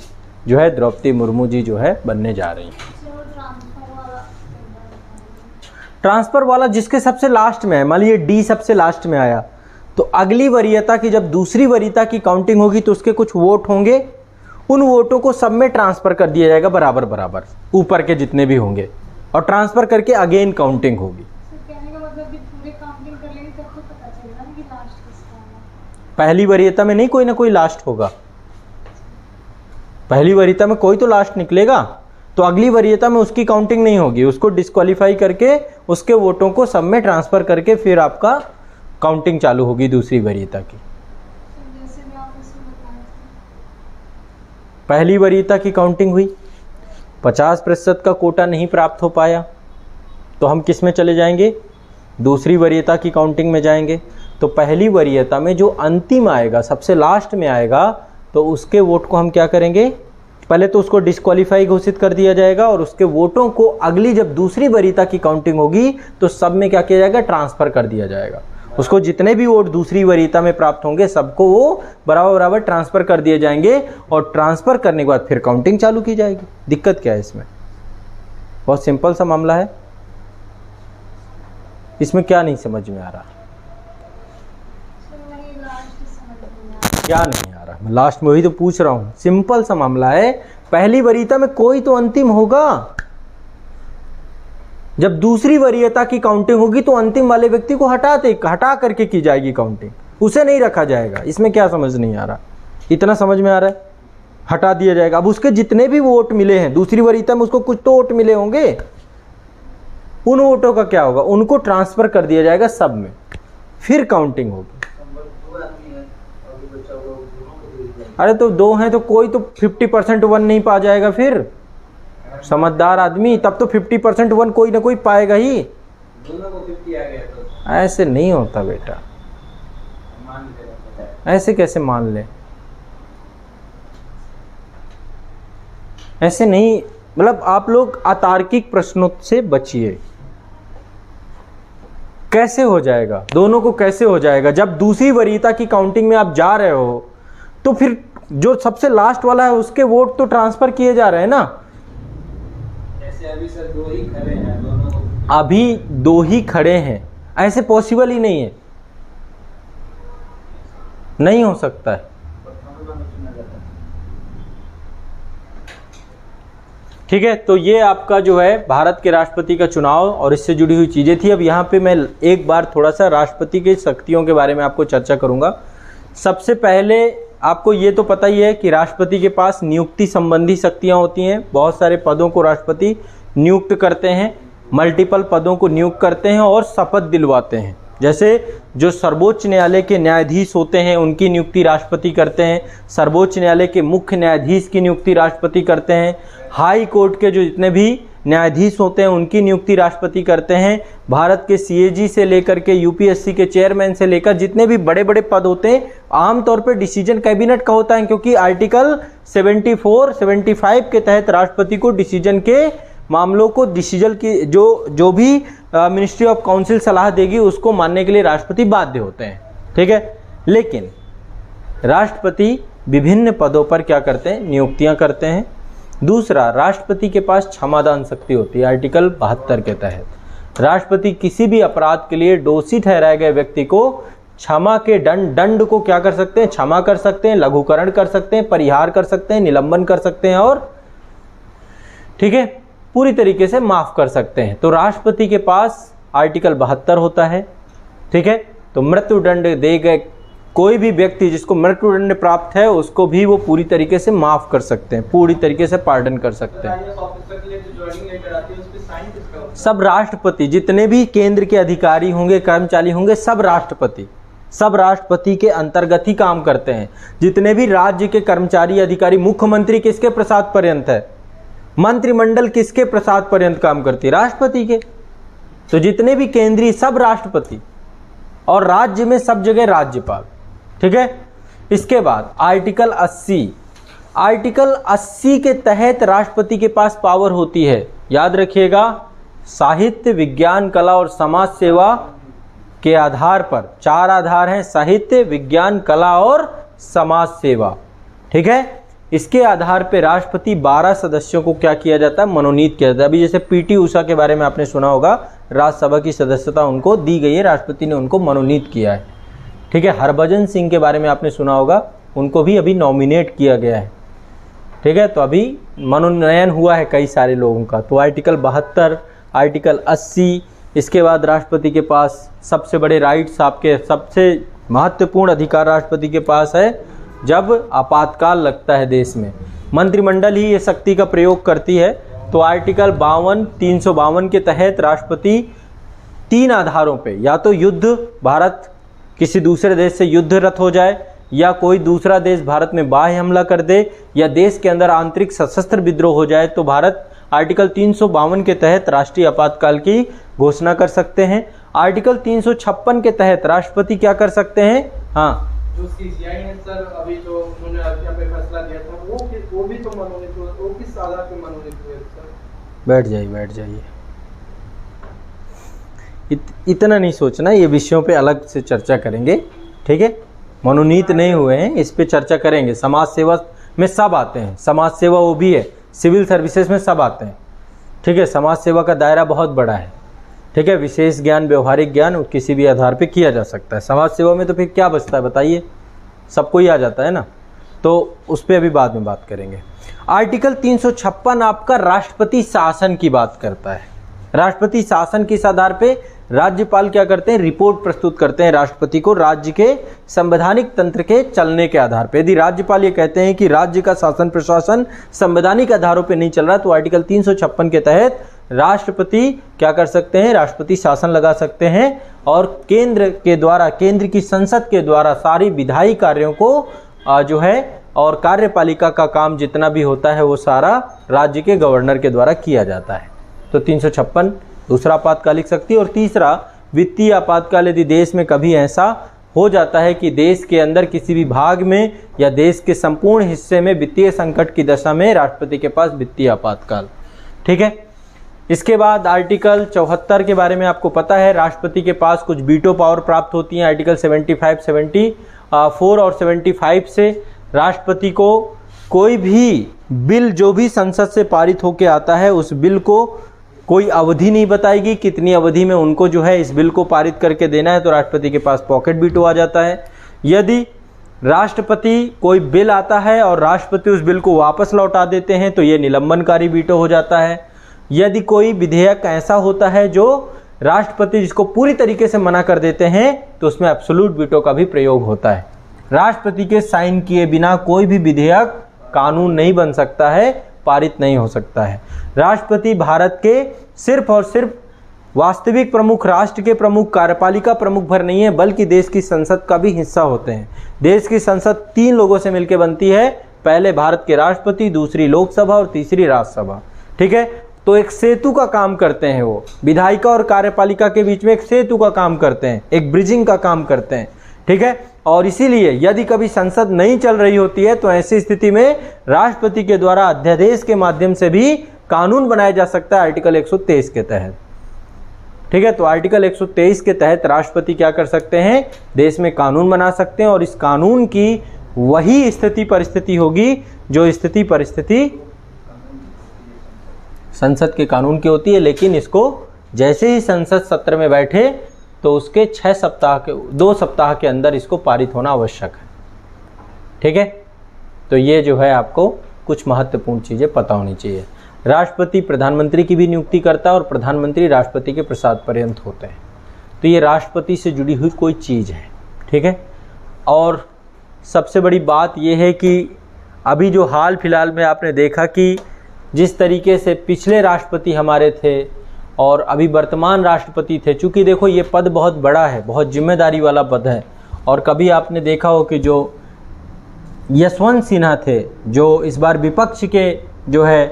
जो है द्रौपदी मुर्मू जी जो है बनने जा रही हैं। ट्रांसफर वाला जिसके सबसे लास्ट में है, मान लीजिए डी सबसे लास्ट में आया, तो अगली वरीयता की जब दूसरी वरीयता की काउंटिंग होगी तो उसके कुछ वोट होंगे, उन वोटों को सब में ट्रांसफर कर दिया जाएगा बराबर बराबर, ऊपर के जितने भी होंगे, और ट्रांसफर करके अगेन काउंटिंग होगी। पहली वरीयता में नहीं कोई ना कोई लास्ट होगा, पहली वरीयता में कोई तो लास्ट निकलेगा, तो अगली वरीयता में उसकी काउंटिंग नहीं होगी, उसको डिस्क्वालीफाई करके उसके वोटों को सब में ट्रांसफर करके फिर आपका काउंटिंग चालू होगी दूसरी वरीयता की। पहली वरीयता की काउंटिंग हुई, 50% का कोटा नहीं प्राप्त हो पाया, तो हम किस में चले जाएंगे? दूसरी वरीयता की काउंटिंग में जाएंगे। तो पहली वरीयता में जो अंतिम आएगा, सबसे लास्ट में आएगा, तो उसके वोट को हम क्या करेंगे? पहले तो उसको डिस्क्वालीफाई घोषित कर दिया जाएगा और उसके वोटों को अगली जब दूसरी वरीयता की काउंटिंग होगी तो सब में क्या किया जाएगा? ट्रांसफर कर दिया जाएगा। उसको जितने भी वोट दूसरी वरीयता में प्राप्त होंगे सबको वो बराबर बराबर ट्रांसफर कर दिए जाएंगे और ट्रांसफर करने के बाद फिर काउंटिंग चालू की जाएगी। दिक्कत क्या है इसमें? बहुत सिंपल सा मामला है। इसमें क्या नहीं समझ में आ रहा? क्या नहीं आ रहा? मैं लास्ट में वही तो पूछ रहा हूं। सिंपल सा मामला है, पहली वरीयता में कोई तो अंतिम होगा, जब दूसरी वरीयता की काउंटिंग होगी तो अंतिम वाले व्यक्ति को हटा करके की जाएगी काउंटिंग, उसे नहीं रखा जाएगा। इसमें क्या समझ नहीं आ रहा? इतना समझ में आ रहा है? हटा दिया जाएगा। अब उसके जितने भी वोट मिले हैं दूसरी वरीयता में, उसको कुछ तो वोट मिले होंगे, उन वोटों का क्या होगा? उनको ट्रांसफर कर दिया जाएगा सब में, फिर काउंटिंग होगी। अरे तो दो हैं तो कोई तो 50% 1 नहीं पा जाएगा फिर? समझदार आदमी, तब तो 50% 1 कोई ना कोई पाएगा ही। दोनों को 50 आ गया तो ऐसे नहीं होता बेटा, ऐसे कैसे मान ले? ऐसे नहीं, मतलब आप लोग अतार्किक प्रश्नों से बचिए। कैसे हो जाएगा? दोनों को कैसे हो जाएगा? जब दूसरी वरीयता की काउंटिंग में आप जा रहे हो तो फिर जो सबसे लास्ट वाला है उसके वोट तो ट्रांसफर किए जा रहे हैं ना। ऐसे अभी सर दो ही खड़े हैं, दोनों को अभी दो ही खड़े हैं, ऐसे पॉसिबल ही नहीं है, नहीं हो सकता है। ठीक है, तो ये आपका जो है भारत के राष्ट्रपति का चुनाव और इससे जुड़ी हुई चीज़ें थी। अब यहाँ पे मैं एक बार थोड़ा सा राष्ट्रपति की शक्तियों के बारे में आपको चर्चा करूँगा। सबसे पहले आपको ये तो पता ही है कि राष्ट्रपति के पास नियुक्ति संबंधी शक्तियाँ होती हैं। बहुत सारे पदों को राष्ट्रपति नियुक्त करते हैं, मल्टीपल पदों को नियुक्त करते हैं और शपथ दिलवाते हैं। जैसे जो सर्वोच्च न्यायालय के न्यायाधीश होते हैं उनकी नियुक्ति राष्ट्रपति करते हैं, सर्वोच्च न्यायालय के मुख्य न्यायाधीश की नियुक्ति राष्ट्रपति करते हैं, हाई कोर्ट के जो जितने भी न्यायाधीश होते हैं उनकी नियुक्ति राष्ट्रपति करते हैं, भारत के सीएजी से लेकर के यूपीएससी के चेयरमैन से लेकर जितने भी बड़े बड़े पद होते हैं आमतौर पर डिसीजन कैबिनेट का होता है, क्योंकि आर्टिकल 74-75 के तहत राष्ट्रपति को डिसीजन के मामलों को डिसीजन की जो भी मिनिस्ट्री ऑफ काउंसिल सलाह देगी उसको मानने के लिए राष्ट्रपति बाध्य होते हैं। ठीक है, लेकिन राष्ट्रपति विभिन्न पदों पर क्या करते हैं? नियुक्तियां करते हैं। दूसरा, राष्ट्रपति के पास क्षमादान शक्ति होती है आर्टिकल 72 के तहत। राष्ट्रपति किसी भी अपराध के लिए दोषी ठहराए गए व्यक्ति को क्षमा के दंड को क्या कर सकते हैं? क्षमा कर सकते हैं, लघुकरण कर सकते हैं, परिहार कर सकते हैं, निलंबन कर सकते हैं और ठीक है पूरी तरीके से माफ कर सकते हैं। तो राष्ट्रपति के पास आर्टिकल 72 होता है। ठीक है। तो मृत्युदंड दे गए कोई भी व्यक्ति जिसको मृत्युदंड प्राप्त है उसको भी वो पूरी तरीके से माफ कर सकते हैं, पूरी तरीके से पार्डन कर सकते हैं। सब राष्ट्रपति, जितने भी केंद्र के अधिकारी होंगे, कर्मचारी होंगे, सब राष्ट्रपति के अंतर्गत ही काम करते हैं। जितने भी राज्य के कर्मचारी अधिकारी, मुख्यमंत्री किसके प्रसाद पर्यंत है, मंत्रिमंडल किसके प्रसाद पर्यंत काम करती है, राष्ट्रपति के। तो जितने भी केंद्रीय सब राष्ट्रपति, और राज्य में सब जगह राज्यपाल, ठीक है। इसके बाद आर्टिकल 80 के तहत राष्ट्रपति के पास पावर होती है, याद रखिएगा, साहित्य, विज्ञान, कला और समाज सेवा के आधार पर। 4 आधार हैं, साहित्य, विज्ञान, कला और समाज सेवा, ठीक है। इसके आधार पे राष्ट्रपति 12 सदस्यों को क्या किया जाता है, मनोनीत किया जाता है। अभी जैसे पीटी उषा के बारे में आपने सुना होगा, राज्यसभा की सदस्यता उनको दी गई है, राष्ट्रपति ने उनको मनोनीत किया है, ठीक है। हरभजन सिंह के बारे में आपने सुना होगा, उनको भी अभी नॉमिनेट किया गया है, ठीक है। तो अभी मनोनयन हुआ है कई सारे लोगों का। तो आर्टिकल 72, आर्टिकल 80, इसके बाद राष्ट्रपति के पास सबसे बड़े राइट्स, आपके सबसे महत्वपूर्ण अधिकार राष्ट्रपति के पास है जब आपातकाल लगता है देश में। मंत्रिमंडल ही ये शक्ति का प्रयोग करती है। तो आर्टिकल 352 के तहत राष्ट्रपति 3 आधारों पे, या तो युद्ध, भारत किसी दूसरे देश से युद्धरत हो जाए, या कोई दूसरा देश भारत में बाह्य हमला कर दे, या देश के अंदर आंतरिक सशस्त्र विद्रोह हो जाए, तो भारत आर्टिकल 352 के तहत राष्ट्रीय आपातकाल की घोषणा कर सकते हैं। आर्टिकल 356 के तहत राष्ट्रपति क्या कर सकते हैं, हाँ, जो सीसीआई ने सर अभी जो उन्होंने यहाँ पे फैसला दिया था, वो भी तो मनोनीत हुआ, वो किस आधार पे मनोनीत हुए सर? बैठ जाइए। इतना नहीं सोचना, ये विषयों पे अलग से चर्चा करेंगे, ठीक है। मनोनीत नहीं हुए हैं, इस पे चर्चा करेंगे। समाज सेवा में सब आते हैं, समाज सेवा वो भी है, सिविल सर्विसेज में सब आते हैं, ठीक है। समाज सेवा का दायरा बहुत बड़ा है, ठीक है। विशेष ज्ञान, व्यवहारिक ज्ञान किसी भी आधार पे किया जा सकता है। समाज सेवा में तो फिर क्या बचता है बताइए, सबको ही आ जाता है ना। तो उस पर अभी बाद में बात करेंगे। आर्टिकल 356 आपका राष्ट्रपति शासन की बात करता है। राष्ट्रपति शासन किस आधार पे, राज्यपाल क्या करते हैं, रिपोर्ट प्रस्तुत करते हैं राष्ट्रपति को राज्य के संवैधानिक तंत्र के चलने के आधार पे। यदि राज्यपाल ये कहते हैं कि राज्य का शासन प्रशासन संवैधानिक आधारों पे नहीं चल रहा, तो आर्टिकल 356 के तहत राष्ट्रपति क्या कर सकते हैं, राष्ट्रपति शासन लगा सकते हैं, और केंद्र के द्वारा, केंद्र की संसद के द्वारा सारी विधायी कार्यों को जो है, और कार्यपालिका का काम जितना भी होता है वो सारा राज्य के गवर्नर के द्वारा किया जाता है। तो 356 दूसरा आपातकालिक शक्ति। और तीसरा वित्तीय आपातकाल, यदि देश में कभी ऐसा हो जाता है कि देश के अंदर किसी भी भाग में या देश के संपूर्ण हिस्से में वित्तीय संकट की दशा में राष्ट्रपति के पास वित्तीय आपातकाल, ठीक है। इसके बाद आर्टिकल 74 के बारे में आपको पता है, राष्ट्रपति के पास कुछ वीटो पावर प्राप्त होती हैं। आर्टिकल 75, 74 और 75 से राष्ट्रपति को कोई भी बिल जो भी संसद से पारित होकर आता है, उस बिल को कोई अवधि नहीं बताएगी कितनी अवधि में उनको जो है इस बिल को पारित करके देना है, तो राष्ट्रपति के पास पॉकेट वीटो आ जाता है। यदि राष्ट्रपति कोई बिल आता है और राष्ट्रपति उस बिल को वापस लौटा देते हैं, तो ये निलंबनकारी वीटो हो जाता है। यदि कोई विधेयक ऐसा होता है जो राष्ट्रपति जिसको पूरी तरीके से मना कर देते हैं, तो उसमें एब्सोल्यूट वीटो का भी प्रयोग होता है। राष्ट्रपति के साइन किए बिना कोई भी विधेयक कानून नहीं बन सकता है, पारित नहीं हो सकता है। राष्ट्रपति भारत के सिर्फ और सिर्फ वास्तविक प्रमुख, राष्ट्र के प्रमुख, कार्यपालिका प्रमुख भर नहीं है, बल्कि देश की संसद का भी हिस्सा होते हैं। देश की संसद 3 लोगों से मिलकर बनती है, पहले भारत के राष्ट्रपति, दूसरी लोकसभा और तीसरी राज्यसभा, ठीक है। तो एक सेतु का काम करते हैं, वो विधायिका और कार्यपालिका के बीच में एक सेतु का काम करते हैं, एक ब्रिजिंग का काम करते हैं, ठीक है। और इसीलिए यदि कभी संसद नहीं चल रही होती है, तो ऐसी स्थिति में राष्ट्रपति के द्वारा अध्यादेश के माध्यम से भी कानून बनाया जा सकता है आर्टिकल 123 के तहत, ठीक है। तो आर्टिकल 123 के तहत राष्ट्रपति क्या कर सकते हैं, देश में कानून बना सकते हैं, और इस कानून की वही स्थिति परिस्थिति होगी जो स्थिति परिस्थिति संसद के कानून की होती है। लेकिन इसको जैसे ही संसद सत्र में बैठे, तो उसके 2 सप्ताह के अंदर इसको पारित होना आवश्यक है, ठीक है। तो ये जो है आपको कुछ महत्वपूर्ण चीज़ें पता होनी चाहिए। राष्ट्रपति प्रधानमंत्री की भी नियुक्ति करता है, और प्रधानमंत्री राष्ट्रपति के प्रसाद पर्यंत होते हैं। तो ये राष्ट्रपति से जुड़ी हुई कोई चीज़ है, ठीक है। और सबसे बड़ी बात ये है कि अभी जो हाल फिलहाल में आपने देखा कि जिस तरीके से पिछले राष्ट्रपति हमारे थे और अभी वर्तमान राष्ट्रपति थे, चूँकि देखो ये पद बहुत बड़ा है, बहुत जिम्मेदारी वाला पद है। और कभी आपने देखा हो कि जो यशवंत सिन्हा थे, जो इस बार विपक्ष के जो है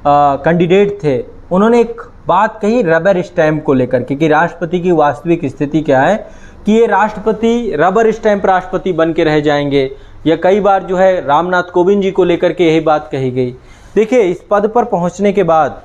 कैंडिडेट थे, उन्होंने एक बात कही रबर स्टैम्प को लेकर के कि राष्ट्रपति की वास्तविक स्थिति क्या है, कि ये राष्ट्रपति रबर स्टैम्प राष्ट्रपति बन के रह जाएंगे। या कई बार जो है रामनाथ कोविंद जी को लेकर के यही बात कही गई। देखिए, इस पद पर पहुंचने के बाद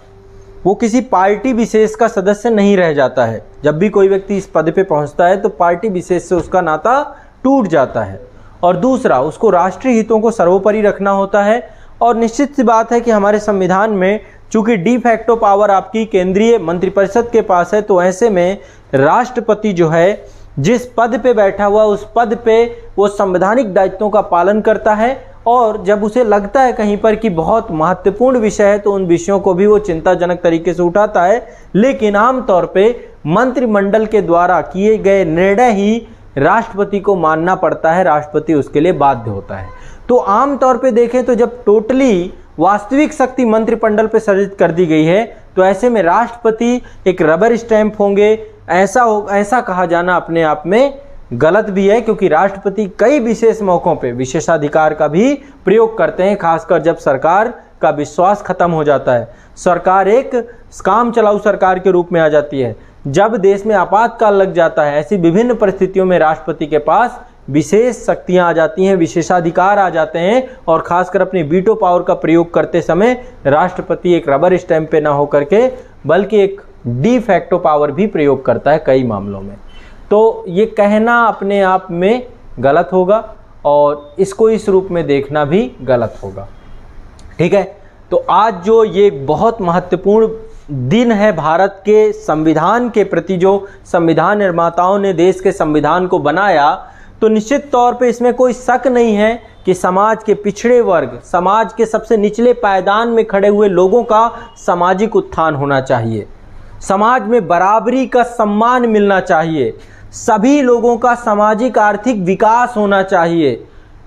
वो किसी पार्टी विशेष का सदस्य नहीं रह जाता है। जब भी कोई व्यक्ति इस पद पे पहुंचता है तो पार्टी विशेष से उसका नाता टूट जाता है। और दूसरा, उसको राष्ट्रीय हितों को सर्वोपरि रखना होता है। और निश्चित सी बात है कि हमारे संविधान में चूंकि डी फैक्टो पावर आपकी केंद्रीय मंत्रिपरिषद के पास है, तो ऐसे में राष्ट्रपति जो है जिस पद पे बैठा हुआ उस पद पे वो संवैधानिक दायित्वों का पालन करता है। और जब उसे लगता है कहीं पर कि बहुत महत्वपूर्ण विषय है तो उन विषयों को भी वो चिंताजनक तरीके से उठाता है। लेकिन आमतौर पे मंत्रिमंडल के द्वारा किए गए निर्णय ही राष्ट्रपति को मानना पड़ता है, राष्ट्रपति उसके लिए बाध्य होता है। तो आमतौर पे देखें तो जब टोटली वास्तविक शक्ति मंत्रिमंडल पे सृजित कर दी गई है, तो ऐसे में राष्ट्रपति एक रबर स्टैंप होंगे, ऐसा कहा जाना अपने आप में गलत भी है। क्योंकि राष्ट्रपति कई विशेष मौकों पे विशेषाधिकार का भी प्रयोग करते हैं, खासकर जब सरकार का विश्वास खत्म हो जाता है, सरकार एक काम चलाऊ सरकार के रूप में आ जाती है, जब देश में आपातकाल लग जाता है, ऐसी विभिन्न परिस्थितियों में राष्ट्रपति के पास विशेष शक्तियां आ जाती हैं, विशेषाधिकार आ जाते हैं। और खासकर अपनी वीटो पावर का प्रयोग करते समय राष्ट्रपति एक रबर स्टैंप पे ना होकर के बल्कि एक डी फैक्टो पावर भी प्रयोग करता है कई मामलों में। तो ये कहना अपने आप में गलत होगा और इसको इस रूप में देखना भी गलत होगा, ठीक है। तो आज जो ये बहुत महत्वपूर्ण दिन है भारत के संविधान के प्रति, जो संविधान निर्माताओं ने देश के संविधान को बनाया, तो निश्चित तौर पे इसमें कोई शक नहीं है कि समाज के पिछड़े वर्ग, समाज के सबसे निचले पायदान में खड़े हुए लोगों का सामाजिक उत्थान होना चाहिए, समाज में बराबरी का सम्मान मिलना चाहिए, सभी लोगों का सामाजिक आर्थिक विकास होना चाहिए।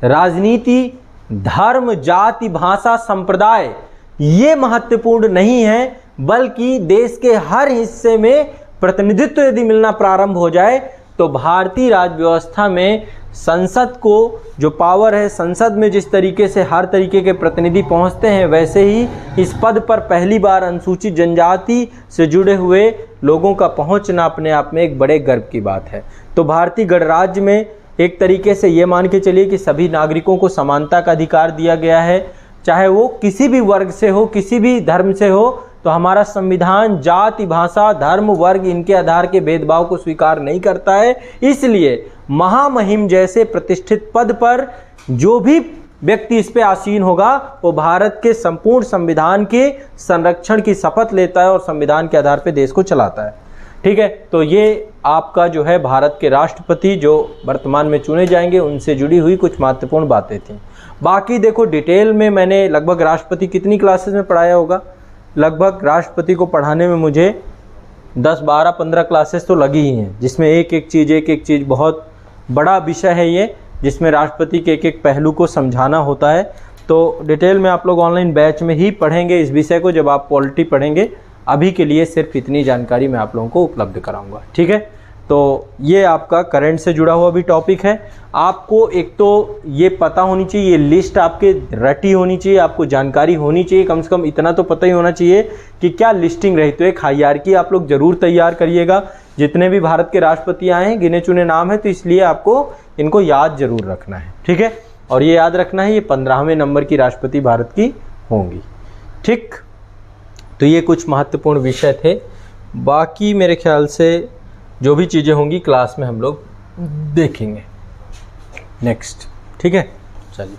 राजनीति, धर्म, जाति, भाषा, संप्रदाय ये महत्वपूर्ण नहीं है, बल्कि देश के हर हिस्से में प्रतिनिधित्व यदि मिलना प्रारंभ हो जाए तो भारतीय राज्य व्यवस्था में संसद को जो पावर है, संसद में जिस तरीके से हर तरीके के प्रतिनिधि पहुंचते हैं, वैसे ही इस पद पर पहली बार अनुसूचित जनजाति से जुड़े हुए लोगों का पहुंचना अपने आप में एक बड़े गर्व की बात है। तो भारतीय गणराज्य में एक तरीके से ये मान के चलिए कि सभी नागरिकों को समानता का अधिकार दिया गया है, चाहे वो किसी भी वर्ग से हो, किसी भी धर्म से हो। तो हमारा संविधान जाति, भाषा, धर्म, वर्ग इनके आधार के भेदभाव को स्वीकार नहीं करता है। इसलिए महामहिम जैसे प्रतिष्ठित पद पर जो भी व्यक्ति इस पे आसीन होगा वो भारत के संपूर्ण संविधान के संरक्षण की शपथ लेता है और संविधान के आधार पर देश को चलाता है, ठीक है। तो ये आपका जो है भारत के राष्ट्रपति जो वर्तमान में चुने जाएंगे उनसे जुड़ी हुई कुछ महत्वपूर्ण बातें थी। बाकी देखो डिटेल में मैंने लगभग राष्ट्रपति कितनी क्लासेस में पढ़ाया होगा, लगभग राष्ट्रपति को पढ़ाने में मुझे 10, 12, 15 क्लासेस तो लगी ही हैं, जिसमें एक एक चीज़ बहुत बड़ा विषय है ये, जिसमें राष्ट्रपति के एक पहलू को समझाना होता है। तो डिटेल में आप लोग ऑनलाइन बैच में ही पढ़ेंगे इस विषय को जब आप पॉलिटी पढ़ेंगे। अभी के लिए सिर्फ इतनी जानकारी मैं आप लोगों को उपलब्ध कराऊंगा, ठीक है। तो ये आपका करंट से जुड़ा हुआ भी टॉपिक है। आपको एक तो ये पता होनी चाहिए, ये लिस्ट आपके रटी होनी चाहिए, आपको जानकारी होनी चाहिए, कम से कम इतना तो पता ही होना चाहिए कि क्या लिस्टिंग रही। तो एक हायरार्की आप लोग जरूर तैयार करिएगा। जितने भी भारत के राष्ट्रपति आए हैं गिने चुने नाम है, तो इसलिए आपको इनको याद जरूर रखना है, ठीक है। और ये याद रखना है ये 15वें नंबर की राष्ट्रपति भारत की होंगी, ठीक। तो ये कुछ महत्वपूर्ण विषय थे। बाकी मेरे ख्याल से जो भी चीज़ें होंगी क्लास में हम लोग देखेंगे नेक्स्ट, ठीक है। चलिए।